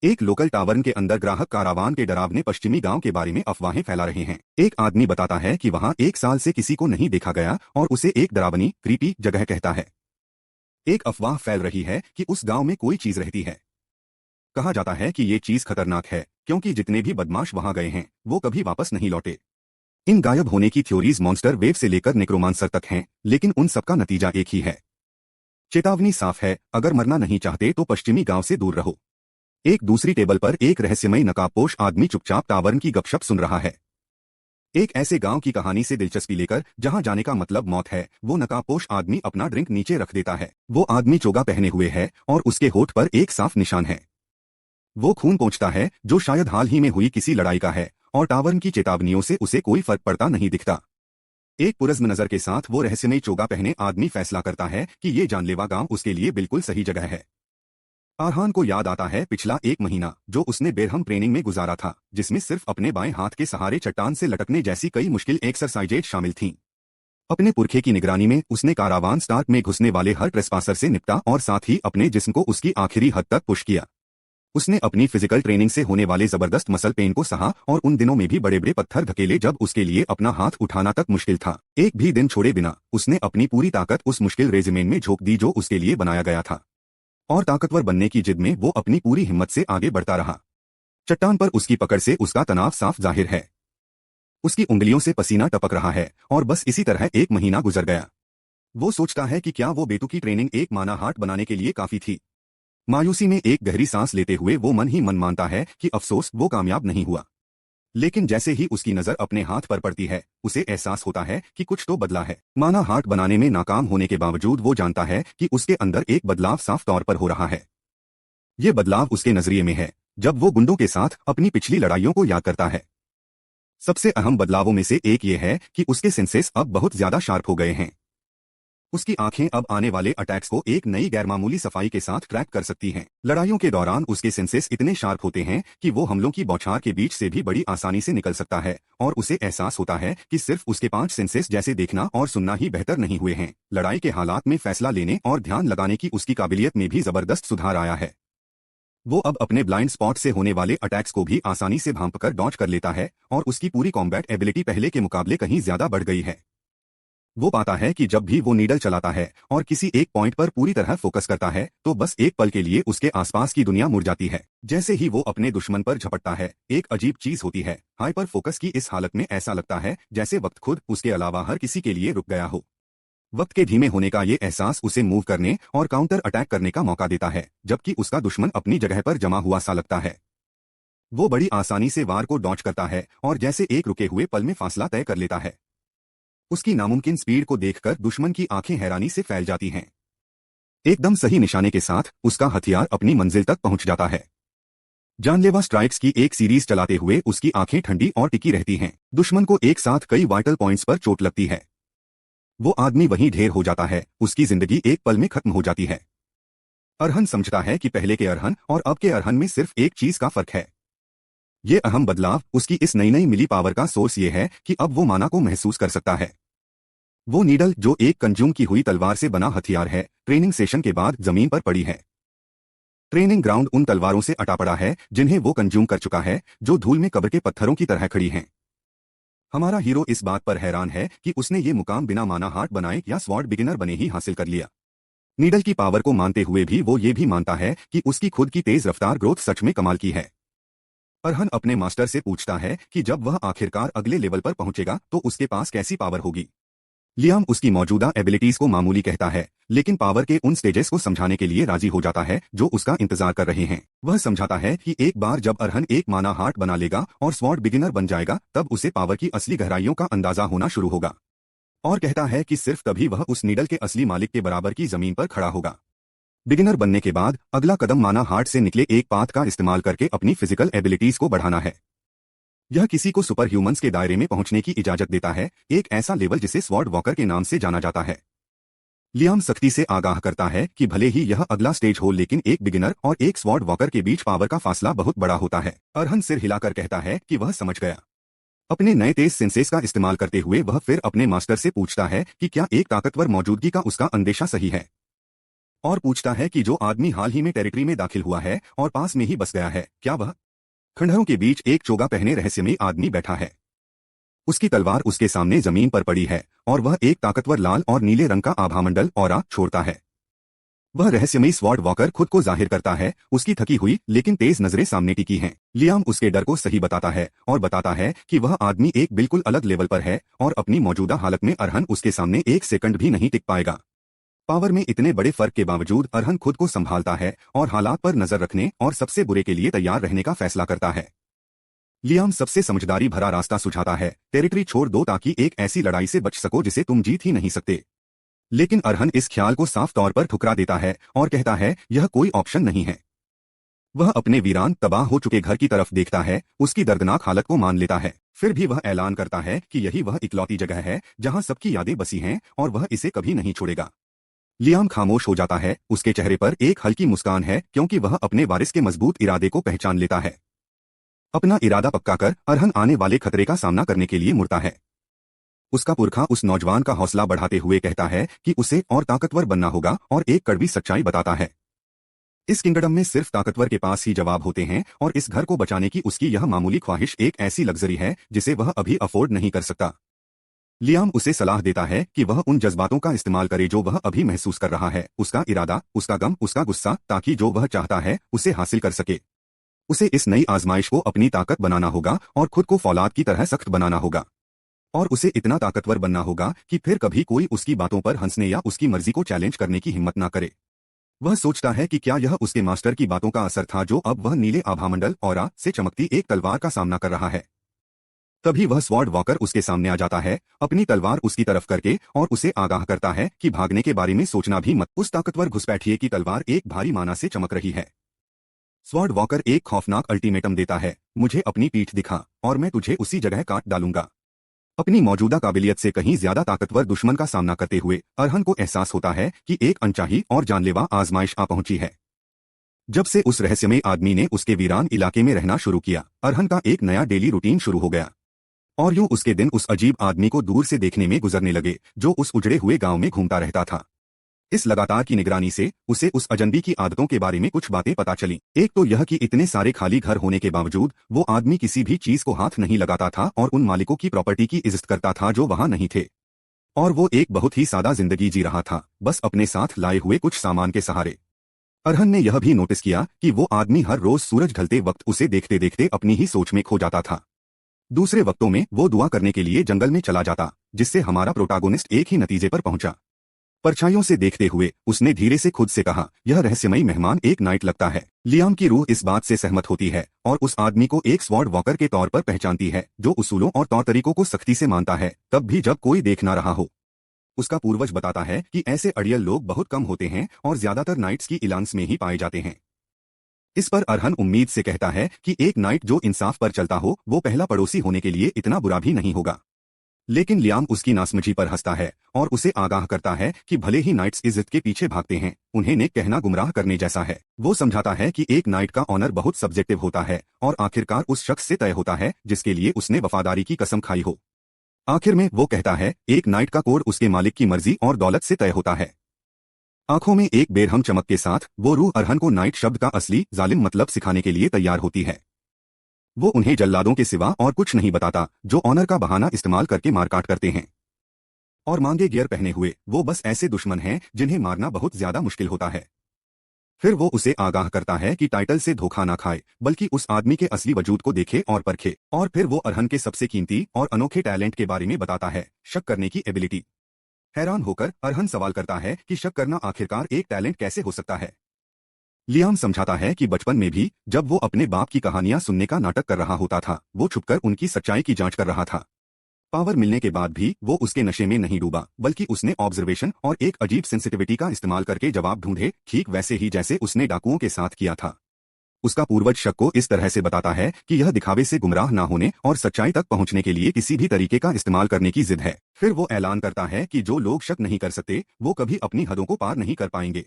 एक लोकल टावर्न के अंदर ग्राहक कारावान के डरावने पश्चिमी गांव के बारे में अफवाहें फैला रहे हैं। एक आदमी बताता है कि वहां 1 साल से किसी को नहीं देखा गया और उसे एक डरावनी क्रीपी जगह कहता है। एक अफवाह फैल रही है कि उस गांव में कोई चीज रहती है। कहा जाता है कि ये चीज खतरनाक है, क्योंकि जितने भी बदमाश वहां गए हैं वो कभी वापस नहीं लौटे। इन गायब होने की थ्योरीज मॉन्स्टर वेव से लेकर नेक्रोमांसर तक हैं, लेकिन उन सबका नतीजा एक ही है। चेतावनी साफ है, अगर मरना नहीं चाहते तो पश्चिमी गांव से दूर रहो। एक दूसरी टेबल पर एक रहस्यमय नकाबपोश आदमी चुपचाप टावर्न की गपशप सुन रहा है। एक ऐसे गांव की कहानी से दिलचस्पी लेकर जहां जाने का मतलब मौत है, वो नकाबपोश आदमी अपना ड्रिंक नीचे रख देता है। वो आदमी चोगा पहने हुए है और उसके होठ पर एक साफ निशान है। वो खून पोंछता है, जो शायद हाल ही में हुई किसी लड़ाई का है, और टावर्न की चेतावनियों से उसे कोई फर्क पड़ता नहीं दिखता। एक पुरज़्म नजर के साथ वो रहस्यमय चोगा पहने आदमी फैसला करता है कि ये जानलेवा गांव उसके लिए बिल्कुल सही जगह है। आरहान को याद आता है पिछला 1 महीना जो उसने बेरहम ट्रेनिंग में गुजारा था, जिसमें सिर्फ अपने बाएं हाथ के सहारे चट्टान से लटकने जैसी कई मुश्किल एक्सरसाइजेज शामिल थीं। अपने पुरखे की निगरानी में उसने कारावान स्टार्क में घुसने वाले हर ट्रेसपासर से निपटा और साथ ही अपने जिस्म को उसकी आखिरी हद तक पुश किया। उसने अपनी फिजिकल ट्रेनिंग से होने वाले जबरदस्त मसल पेन को सहा और उन दिनों में भी बड़े बड़े पत्थर धकेले जब उसके लिए अपना हाथ उठाना तक मुश्किल था। एक भी दिन छोड़े बिना उसने अपनी पूरी ताकत उस मुश्किल रेजिमेन में झोंक दी जो उसके लिए बनाया गया था, और ताकतवर बनने की जिद में वो अपनी पूरी हिम्मत से आगे बढ़ता रहा। चट्टान पर उसकी पकड़ से उसका तनाव साफ जाहिर है। उसकी उंगलियों से पसीना टपक रहा है और बस इसी तरह 1 महीना गुजर गया। वो सोचता है कि क्या वो बेतुकी ट्रेनिंग एक माना हार्ट बनाने के लिए काफी थी। मायूसी में एक गहरी सांस लेते हुए वो मन ही मन मानता है कि अफसोस वो कामयाब नहीं हुआ। लेकिन जैसे ही उसकी नजर अपने हाथ पर पड़ती है, उसे एहसास होता है कि कुछ तो बदला है। माना हार्ट बनाने में नाकाम होने के बावजूद वो जानता है कि उसके अंदर एक बदलाव साफ तौर पर हो रहा है। ये बदलाव उसके नजरिए में है, जब वो गुंडों के साथ अपनी पिछली लड़ाइयों को याद करता है। सबसे अहम बदलावों में से एक ये है कि उसके सेंसेस अब बहुत ज्यादा शार्प हो गए हैं। उसकी आंखें अब आने वाले अटैक्स को एक नई गैरमामूली सफाई के साथ ट्रैक कर सकती हैं। लड़ाइयों के दौरान उसके सेंसेस इतने शार्प होते हैं कि वो हमलों की बौछार के बीच से भी बड़ी आसानी से निकल सकता है, और उसे एहसास होता है कि सिर्फ उसके 5 सेंसेस जैसे देखना और सुनना ही बेहतर नहीं हुए हैं। लड़ाई के हालात में फैसला लेने और ध्यान लगाने की उसकी काबिलियत में भी जबरदस्त सुधार आया है। वो अब अपने ब्लाइंड स्पॉट से होने वाले अटैक्स को भी आसानी से भांपकर डॉज कर लेता है, और उसकी पूरी कॉम्बैट एबिलिटी पहले के मुकाबले कहीं ज्यादा बढ़ गई है। वो पाता है कि जब भी वो नीडल चलाता है और किसी एक पॉइंट पर पूरी तरह फोकस करता है, तो बस एक पल के लिए उसके आसपास की दुनिया मुड़ जाती है। जैसे ही वो अपने दुश्मन पर झपटता है, एक अजीब चीज होती है। हाइपर फोकस की इस हालत में ऐसा लगता है जैसे वक्त खुद उसके अलावा हर किसी के लिए रुक गया हो। वक्त के धीमे होने का ये एहसास उसे मूव करने और काउंटर अटैक करने का मौका देता है, जबकि उसका दुश्मन अपनी जगह पर जमा हुआ सा लगता है। वो बड़ी आसानी से वार को डॉच करता है और जैसे एक रुके हुए पल में फासला तय कर लेता है। उसकी नामुमकिन स्पीड को देखकर दुश्मन की आंखें हैरानी से फैल जाती हैं। एकदम सही निशाने के साथ उसका हथियार अपनी मंजिल तक पहुंच जाता है। जानलेवा स्ट्राइक्स की एक सीरीज चलाते हुए उसकी आंखें ठंडी और टिकी रहती हैं। दुश्मन को एक साथ कई वाइटल पॉइंट्स पर चोट लगती है। वो आदमी वहीं ढेर हो जाता है, उसकी जिंदगी एक पल में खत्म हो जाती है। अरहन समझता है कि पहले के अरहन और अब के अरहन में सिर्फ एक चीज का फर्क है। ये अहम बदलाव उसकी इस नई नई मिली पावर का सोर्स ये है कि अब वो माना को महसूस कर सकता है। वो नीडल जो एक कंज्यूम की हुई तलवार से बना हथियार है, ट्रेनिंग सेशन के बाद जमीन पर पड़ी है। ट्रेनिंग ग्राउंड उन तलवारों से अटा पड़ा है जिन्हें वो कंज्यूम कर चुका है, जो धूल में कब्र के पत्थरों की तरह खड़ी हैं। हमारा हीरो इस बात पर हैरान है कि उसने ये मुकाम बिना माना हार्ट बनाए या स्वॉर्ड बिगिनर बने ही हासिल कर लिया। नीडल की पावर को मानते हुए भी वो ये भी मानता है कि उसकी खुद की तेज रफ्तार ग्रोथ सच में कमाल की है। अरहन अपने मास्टर से पूछता है कि जब वह आखिरकार अगले लेवल पर पहुंचेगा तो उसके पास कैसी पावर होगी। लियाम उसकी मौजूदा एबिलिटीज को मामूली कहता है, लेकिन पावर के उन स्टेजेस को समझाने के लिए राजी हो जाता है जो उसका इंतजार कर रहे हैं। वह समझाता है कि एक बार जब अरहन एक माना हार्ट बना लेगा और स्वॉर्ड बिगिनर बन जाएगा, तब उसे पावर की असली गहराइयों का अंदाजा होना शुरू होगा। और कहता है कि सिर्फ तभी वह उस नीडल के असली मालिक के बराबर की जमीन पर खड़ा होगा। बिगिनर बनने के बाद अगला कदम माना हार्ट से निकले एक पाथ का इस्तेमाल करके अपनी फिजिकल एबिलिटीज को बढ़ाना है। यह किसी को सुपर ह्यूमंस के दायरे में पहुंचने की इजाजत देता है, एक ऐसा लेवल जिसे स्वॉर्ड वॉकर के नाम से जाना जाता है। लियाम सख्ती से आगाह करता है कि भले ही यह अगला स्टेज हो, लेकिन एक बिगिनर और एक स्वॉर्ड वॉकर के बीच पावर का फासला बहुत बड़ा होता है। अरहन सिर हिलाकर कहता है कि वह समझ गया। अपने नए तेज सेंसेस का इस्तेमाल करते हुए वह फिर अपने मास्टर से पूछता है कि क्या एक ताकतवर मौजूदगी का उसका अंदेशा सही है, और पूछता है कि जो आदमी हाल ही में टेरिटरी में दाखिल हुआ है और पास में ही बस गया है, क्या वह खंडहरों के बीच एक चोगा पहने रहस्यमयी आदमी बैठा है। उसकी तलवार उसके सामने जमीन पर पड़ी है और वह एक ताकतवर लाल और नीले रंग का आभामंडल ऑरा छोड़ता है। वह रहस्यमयी स्वॉर्ड वॉकर खुद को जाहिर करता है, उसकी थकी हुई लेकिन तेज नजरें सामने टिकी हैं। लियाम उसके डर को सही बताता है और बताता है कि वह आदमी एक बिल्कुल अलग लेवल पर है और अपनी मौजूदा हालत में अरहन उसके सामने एक सेकंड भी नहीं टिक पाएगा। पावर में इतने बड़े फर्क के बावजूद अरहन खुद को संभालता है और हालात पर नजर रखने और सबसे बुरे के लिए तैयार रहने का फैसला करता है। लियाम सबसे समझदारी भरा रास्ता सुझाता है, टेरिटरी छोड़ दो ताकि एक ऐसी लड़ाई से बच सको जिसे तुम जीत ही नहीं सकते। लेकिन अरहन इस ख्याल को साफ तौर पर ठुकरा देता है और कहता है यह कोई ऑप्शन नहीं है। वह अपने वीरान तबाह हो चुके घर की तरफ देखता है, उसकी दर्दनाक हालत को मान लेता है। फिर भी वह ऐलान करता है कि यही वह इकलौती जगह है जहां सबकी यादें बसी हैं और वह इसे कभी नहीं छोड़ेगा। लियाम खामोश हो जाता है, उसके चेहरे पर एक हल्की मुस्कान है क्योंकि वह अपने वारिस के मजबूत इरादे को पहचान लेता है। अपना इरादा पक्का कर अरहन आने वाले खतरे का सामना करने के लिए मुड़ता है। उसका पुरखा उस नौजवान का हौसला बढ़ाते हुए कहता है कि उसे और ताकतवर बनना होगा और एक कड़वी सच्चाई बताता है, इस किंगडम में सिर्फ ताकतवर के पास ही जवाब होते हैं और इस घर को बचाने की उसकी यह मामूली ख्वाहिश एक ऐसी लग्जरी है जिसे वह अभी अफोर्ड नहीं कर सकता। लियाम उसे सलाह देता है कि वह उन जज्बातों का इस्तेमाल करे जो वह अभी महसूस कर रहा है, उसका इरादा, उसका गम, उसका गुस्सा, ताकि जो वह चाहता है उसे हासिल कर सके। उसे इस नई आजमाइश को अपनी ताकत बनाना होगा और खुद को फौलाद की तरह सख्त बनाना होगा। और उसे इतना ताकतवर बनना होगा कि फिर कभी कोई उसकी बातों पर हंसने या उसकी मर्जी को चैलेंज करने की हिम्मत ना करे। वह सोचता है कि क्या यह उसके मास्टर की बातों का असर था जो अब वह नीले आभामंडल ऑरा से चमकती एक तलवार का सामना कर रहा है। तभी वह स्वॉर्ड वॉकर उसके सामने आ जाता है, अपनी तलवार उसकी तरफ करके, और उसे आगाह करता है कि भागने के बारे में सोचना भी मत। उस ताकतवर घुसपैठिए की तलवार एक भारी माना से चमक रही है। स्वॉर्ड वॉकर एक खौफनाक अल्टीमेटम देता है, मुझे अपनी पीठ दिखा और मैं तुझे उसी जगह काट डालूंगा। अपनी मौजूदा काबिलियत से कहीं ज्यादा ताकतवर दुश्मन का सामना करते हुए अरहन को एहसास होता है कि एक अनचाही और जानलेवा आजमाइश आ पहुंची है। जब से उस रहस्यमय आदमी ने उसके वीरान इलाके में रहना शुरू किया, अरहन का एक नया डेली रूटीन शुरू हो गया। और यूं उसके दिन उस अजीब आदमी को दूर से देखने में गुजरने लगे जो उस उजड़े हुए गांव में घूमता रहता था। इस लगातार की निगरानी से उसे उस अजनबी की आदतों के बारे में कुछ बातें पता चली। एक तो यह कि इतने सारे खाली घर होने के बावजूद वो आदमी किसी भी चीज को हाथ नहीं लगाता था और उन मालिकों की प्रॉपर्टी की इज्जत करता था जो वहां नहीं थे। और वो एक बहुत ही सादा जिंदगी जी रहा था, बस अपने साथ लाए हुए कुछ सामान के सहारे। अरहन ने यह भी नोटिस किया कि वो आदमी हर रोज सूरज ढलते वक्त उसे देखते देखते अपनी ही सोच में खो जाता था। दूसरे वक्तों में वो दुआ करने के लिए जंगल में चला जाता, जिससे हमारा प्रोटागोनिस्ट एक ही नतीजे पर पहुंचा। परछाइयों से देखते हुए उसने धीरे से खुद से कहा, यह रहस्यमयी मेहमान एक नाइट लगता है। लियाम की रूह इस बात से सहमत होती है और उस आदमी को एक स्वॉर्ड वॉकर के तौर पर पहचानती है जो उसूलों और तौर तरीकों को सख्ती से मानता है, तब भी जब कोई देख ना रहा हो। उसका पूर्वज बताता है कि ऐसे अड़ियल लोग बहुत कम होते हैं और ज्यादातर नाइट्स की इलांस में ही पाए जाते हैं। इस पर अरहन उम्मीद से कहता है कि एक नाइट जो इंसाफ पर चलता हो वो पहला पड़ोसी होने के लिए इतना बुरा भी नहीं होगा। लेकिन लियाम उसकी नासमझी पर हंसता है और उसे आगाह करता है कि भले ही नाइट्स इज्जत के पीछे भागते हैं, उन्हें नेक कहना गुमराह करने जैसा है। वो समझाता है कि एक नाइट का ऑनर बहुत सब्जेक्टिव होता है और आखिरकार उस शख्स से तय होता है जिसके लिए उसने वफादारी की कसम खाई हो। आखिर में वो कहता है, एक नाइट का कोड उसके मालिक की मर्जी और दौलत से तय होता है। आंखों में एक बेरहम चमक के साथ वो रूह अरहन को नाइट शब्द का असली जालिम मतलब सिखाने के लिए तैयार होती है। वो उन्हें जल्लादों के सिवा और कुछ नहीं बताता जो ऑनर का बहाना इस्तेमाल करके मारकाट करते हैं और मांगे गियर पहने हुए वो बस ऐसे दुश्मन हैं जिन्हें मारना बहुत ज्यादा मुश्किल होता है। फिर वो उसे आगाह करता है कि टाइटल से धोखा ना खाए बल्कि उस आदमी के असली वजूद को देखे और परखे। और फिर वो अरहन के सबसे कीमती और अनोखे टैलेंट के बारे में बताता है, शक करने की एबिलिटी। हैरान होकर अरहन सवाल करता है कि शक करना आखिरकार एक टैलेंट कैसे हो सकता है। लियाम समझाता है कि बचपन में भी जब वो अपने बाप की कहानियां सुनने का नाटक कर रहा होता था, वो छुपकर उनकी सच्चाई की जांच कर रहा था। पावर मिलने के बाद भी वो उसके नशे में नहीं डूबा, बल्कि उसने ऑब्जर्वेशन और एक अजीब सेंसिटिविटी का इस्तेमाल करके जवाब ढूंढे, ठीक वैसे ही जैसे उसने डाकुओं के साथ किया था। उसका पूर्वज शक को इस तरह से बताता है कि यह दिखावे से गुमराह ना होने और सच्चाई तक पहुंचने के लिए किसी भी तरीके का इस्तेमाल करने की जिद है। फिर वो ऐलान करता है कि जो लोग शक नहीं कर सकते वो कभी अपनी हदों को पार नहीं कर पाएंगे।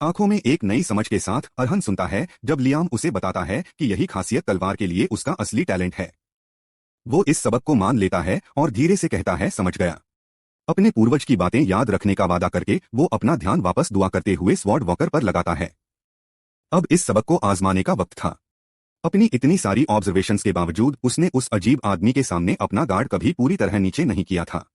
आंखों में एक नई समझ के साथ अरहन सुनता है जब लियाम उसे बताता है कि यही खासियत तलवार के लिए उसका असली टैलेंट है। वो इस सबक को मान लेता है और धीरे से कहता है, समझ गया। अपने पूर्वज की बातें याद रखने का वादा करके वो अपना ध्यान वापस दुआ करते हुए स्वॉर्ड वॉकर पर लगाता है। अब इस सबक को आजमाने का वक्त था। अपनी इतनी सारी ऑब्जर्वेशंस के बावजूद उसने उस अजीब आदमी के सामने अपना गार्ड कभी पूरी तरह नीचे नहीं किया था।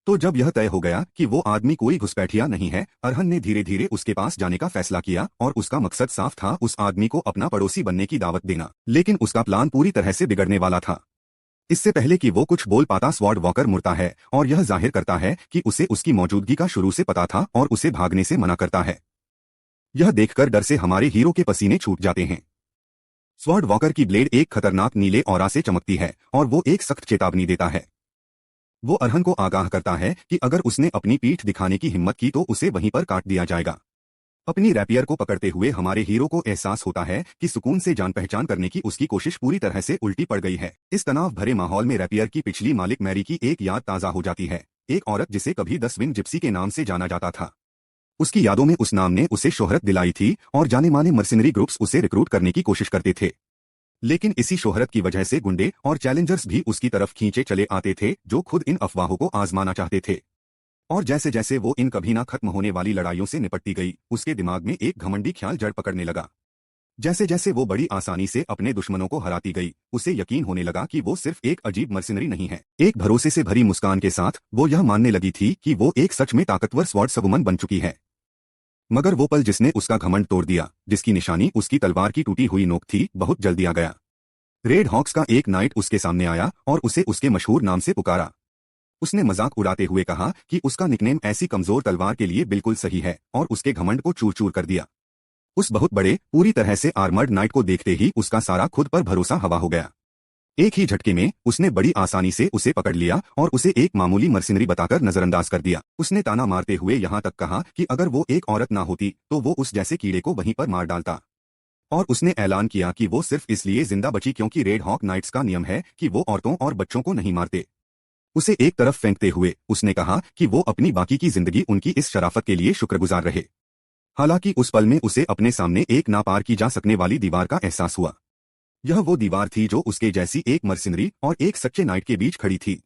तो जब यह तय हो गया कि वो आदमी कोई घुसपैठिया नहीं है, अरहन ने धीरे धीरे उसके पास जाने का फैसला किया और उसका मकसद साफ था, उस आदमी को अपना पड़ोसी बनने की दावत देना। लेकिन उसका प्लान पूरी तरह से बिगड़ने वाला था। इससे पहले कि वो कुछ बोल पाता स्वॉर्ड वॉकर मुड़ता है और यह जाहिर करता है कि उसे उसकी मौजूदगी का शुरू से पता था और उसे भागने से मना करता है। यह देखकर डर से हमारे हीरो के पसीने छूट जाते हैं। स्वॉर्ड वॉकर की ब्लेड एक खतरनाक नीले ऑरा से चमकती है और वो एक सख्त चेतावनी देता है। वो अरहन को आगाह करता है कि अगर उसने अपनी पीठ दिखाने की हिम्मत की तो उसे वहीं पर काट दिया जाएगा। अपनी रैपियर को पकड़ते हुए हमारे हीरो को एहसास होता है कि सुकून से जान पहचान करने की उसकी कोशिश पूरी तरह से उल्टी पड़ गई है। इस तनाव भरे माहौल में रैपियर की पिछली मालिक मैरी की एक याद ताज़ा हो जाती है, एक औरत जिसे कभी 10 विंग जिप्सी के नाम से जाना जाता था। उसकी यादों में उस नाम ने उसे शोहरत दिलाई थी और जाने माने मर्सिनरी ग्रुप्स उसे रिक्रूट करने की कोशिश करते थे। लेकिन इसी शोहरत की वजह से गुंडे और चैलेंजर्स भी उसकी तरफ खींचे चले आते थे जो खुद इन अफवाहों को आजमाना चाहते थे। और जैसे जैसे वो इन कभी ना खत्म होने वाली लड़ाइयों से निपटती गई, उसके दिमाग में एक घमंडी ख्याल जड़ पकड़ने लगा। जैसे जैसे वो बड़ी आसानी से अपने दुश्मनों को हराती गई, उसे यकीन होने लगा कि वो सिर्फ एक अजीब मर्सिनरी नहीं है। एक भरोसे से भरी मुस्कान के साथ वो यह मानने लगी थी कि वो एक सच में ताकतवर स्वॉर्ड सवुमन बन चुकी है। मगर वो पल जिसने उसका घमंड तोड़ दिया, जिसकी निशानी उसकी तलवार की टूटी हुई नोक थी, बहुत जल्दी आ गया। रेड हॉक्स का एक नाइट उसके सामने आया और उसे उसके मशहूर नाम से पुकारा। उसने मजाक उड़ाते हुए कहा कि उसका निकनेम ऐसी कमजोर तलवार के लिए बिल्कुल सही है और उसके घमंड को चूर चूर कर दिया। उस बहुत बड़े, पूरी तरह से आर्मर्ड नाइट को देखते ही उसका सारा खुद पर भरोसा हवा हो गया। एक ही झटके में उसने बड़ी आसानी से उसे पकड़ लिया और उसे एक मामूली मर्सिनरी बताकर नजरअंदाज कर दिया। उसने ताना मारते हुए यहाँ तक कहा कि अगर वो एक औरत ना होती तो वो उस जैसे कीड़े को वहीं पर मार डालता। और उसने ऐलान किया कि वो सिर्फ इसलिए जिंदा बची क्योंकि रेड हॉक नाइट्स का नियम है कि वो औरतों और बच्चों को नहीं मारते। उसे एक तरफ फेंकते हुए उसने कहा कि वो अपनी बाकी की जिंदगी उनकी इस शराफत के लिए शुक्रगुजार रहे। हालांकि उस पल में उसे अपने सामने एक नापार की जा सकने वाली दीवार का एहसास हुआ। यह वो दीवार थी जो उसके जैसी एक मर्सिनरी और एक सच्चे नाइट के बीच खड़ी थी।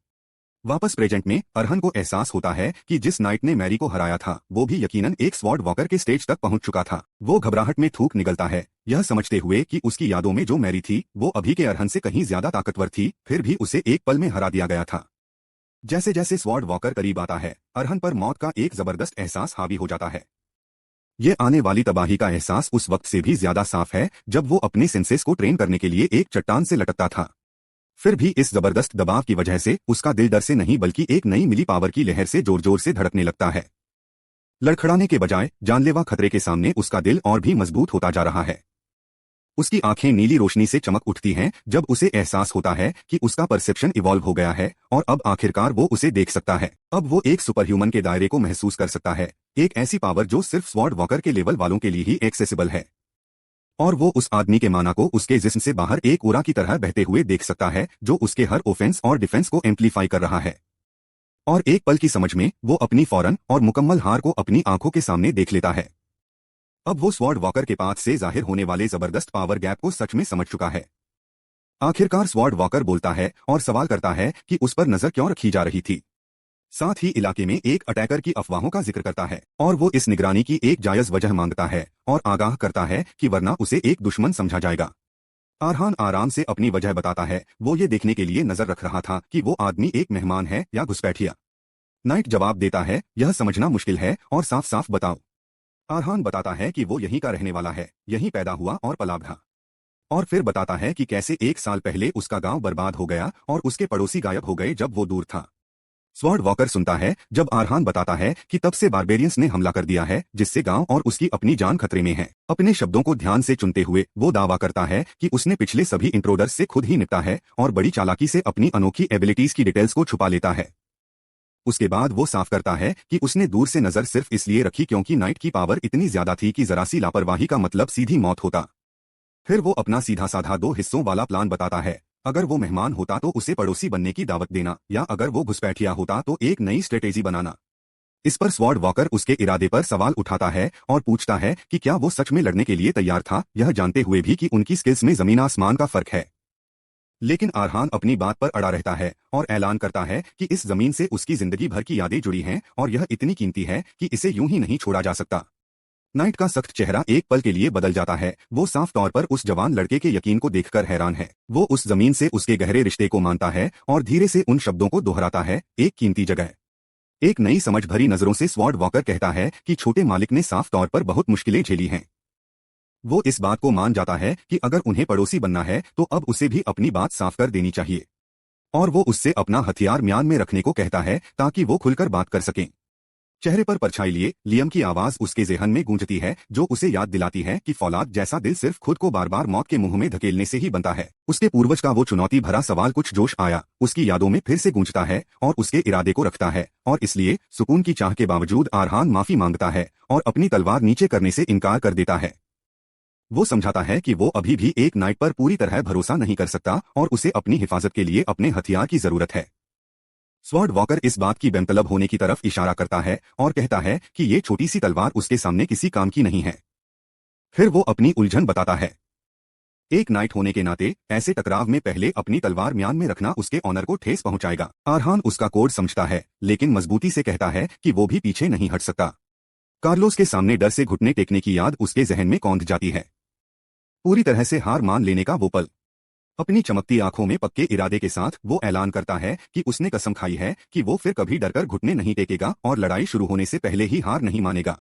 वापस प्रेजेंट में अरहन को एहसास होता है कि जिस नाइट ने मैरी को हराया था वो भी यकीनन एक स्वॉर्ड वॉकर के स्टेज तक पहुंच चुका था। वो घबराहट में थूक निकलता है, यह समझते हुए कि उसकी यादों में जो मैरी थी वो अभी के अरहन से कहीं ज्यादा ताकतवर थी, फिर भी उसे एक पल में हरा दिया गया था। जैसे जैसे स्वॉर्ड वॉकर करीब आता है, अरहन पर मौत का एक जबरदस्त एहसास हावी हो जाता है। ये आने वाली तबाही का एहसास उस वक्त से भी ज्यादा साफ है जब वो अपने सेंसेस को ट्रेन करने के लिए एक चट्टान से लटकता था। फिर भी इस जबरदस्त दबाव की वजह से उसका दिल डर से नहीं बल्कि एक नई मिली पावर की लहर से जोर जोर से धड़कने लगता है। लड़खड़ाने के बजाय जानलेवा खतरे के सामने उसका दिल और भी मजबूत होता जा रहा है। उसकी आंखें नीली रोशनी से चमक उठती हैं जब उसे एहसास होता है कि उसका परसेप्शन इवॉल्व हो गया है और अब आखिरकार वो उसे देख सकता है। अब वो एक सुपर ह्यूमन के दायरे को महसूस कर सकता है, एक ऐसी पावर जो सिर्फ स्वॉर्ड वॉकर के लेवल वालों के लिए ही एक्सेसिबल है। और वो उस आदमी के माना को उसके जिस्म से बाहर एक उरा की तरह बहते हुए देख सकता है जो उसके हर ऑफेंस और डिफेंस को एम्प्लीफाई कर रहा है। और एक पल की समझ में वो अपनी फौरन और मुकम्मल हार को अपनी आंखों के सामने देख लेता है। अब वो स्वॉर्ड वॉकर के पास से जाहिर होने वाले जबरदस्त पावर गैप को सच में समझ चुका है। आखिरकार स्वॉर्ड वॉकर बोलता है और सवाल करता है कि उस पर नजर क्यों रखी जा रही थी। साथ ही इलाके में एक अटैकर की अफवाहों का जिक्र करता है और वो इस निगरानी की एक जायज वजह मांगता है और आगाह करता है कि वरना उसे एक दुश्मन समझा जाएगा। आरहान आराम से अपनी वजह बताता है, वो ये देखने के लिए नजर रख रहा था कि वो आदमी एक मेहमान है या घुसपैठिया। नाइट जवाब देता है, यह समझना मुश्किल है और साफ साफ बताओ। आरहान बताता है कि वो यहीं का रहने वाला है, यहीं पैदा हुआ और पला बढ़ा। और फिर बताता है कि कैसे 1 साल पहले उसका गांव बर्बाद हो गया और उसके पड़ोसी गायब हो गए जब वो दूर था। स्वॉर्ड वॉकर सुनता है जब आरहान बताता है कि तब से बारबेरियंस ने हमला कर दिया है जिससे गांव और उसकी अपनी जान खतरे में है। अपने शब्दों को ध्यान से चुनते हुए वो दावा करता है कि उसने पिछले सभी इंट्रोडर्स से खुद ही निपटा है और बड़ी चालाकी से अपनी अनोखी एबिलिटीज की डिटेल्स को छुपा लेता है। उसके बाद वो साफ करता है कि उसने दूर से नजर सिर्फ इसलिए रखी क्योंकि नाइट की पावर इतनी ज्यादा थी कि जरा सी लापरवाही का मतलब सीधी मौत होता। फिर वो अपना सीधा साधा 2 हिस्सों वाला प्लान बताता है। अगर वो मेहमान होता तो उसे पड़ोसी बनने की दावत देना, या अगर वो घुसपैठिया होता तो एक नई स्ट्रेटेजी बनाना। इस पर स्वॉर्ड वॉकर उसके इरादे पर सवाल उठाता है और पूछता है कि क्या वो सच में लड़ने के लिए तैयार था, यह जानते हुए भी कि उनकी स्किल्स में जमीन आसमान का फर्क है। लेकिन आरहान अपनी बात पर अड़ा रहता है और ऐलान करता है कि इस जमीन से उसकी जिंदगी भर की यादें जुड़ी हैं और यह इतनी कीमती है कि इसे यूं ही नहीं छोड़ा जा सकता। नाइट का सख्त चेहरा एक पल के लिए बदल जाता है। वो साफ तौर पर उस जवान लड़के के यकीन को देखकर हैरान है। वो उस जमीन से उसके गहरे रिश्ते को मानता है और धीरे से उन शब्दों को दोहराता है, एक कीमती जगह। एक नई समझ भरी नजरों से स्वॉर्ड वॉकर कहता है कि छोटे मालिक ने साफ तौर पर बहुत मुश्किलें झेली हैं। वो इस बात को मान जाता है कि अगर उन्हें पड़ोसी बनना है तो अब उसे भी अपनी बात साफ कर देनी चाहिए। और वो उससे अपना हथियार म्यान में रखने को कहता है ताकि वो खुलकर बात कर सकें। चेहरे पर परछाई लिए लियम की आवाज उसके ज़हन में गूंजती है जो उसे याद दिलाती है कि फौलाद जैसा दिल सिर्फ खुद को बार बार मौत के मुंह में धकेलने से ही बनता है। उसके पूर्वज का वो चुनौती भरा सवाल कुछ जोश आया उसकी यादों में फिर से गूंजता है और उसके इरादे को रखता है। और इसलिए सुकून की चाह के बावजूद आरहान माफी मांगता है और अपनी तलवार नीचे करने से इनकार कर देता है। वो समझाता है कि वो अभी भी एक नाइट पर पूरी तरह भरोसा नहीं कर सकता और उसे अपनी हिफाजत के लिए अपने हथियार की जरूरत है। स्वॉर्ड वॉकर इस बात की बेमतलब होने की तरफ इशारा करता है और कहता है कि ये छोटी सी तलवार उसके सामने किसी काम की नहीं है। फिर वो अपनी उलझन बताता है। एक नाइट होने के नाते ऐसे टकराव में पहले अपनी तलवार म्यान में रखना उसके ऑनर को ठेस पहुंचाएगा। आरहान उसका कोड समझता है लेकिन मजबूती से कहता है कि वो भी पीछे नहीं हट सकता। कार्लोस के सामने डर से घुटने टेकने की याद उसके जहन में कौंध जाती है। पूरी तरह से हार मान लेने का वो पल। अपनी चमकती आंखों में पक्के इरादे के साथ वो ऐलान करता है कि उसने कसम खाई है कि वो फिर कभी डरकर घुटने नहीं टेकेगा और लड़ाई शुरू होने से पहले ही हार नहीं मानेगा।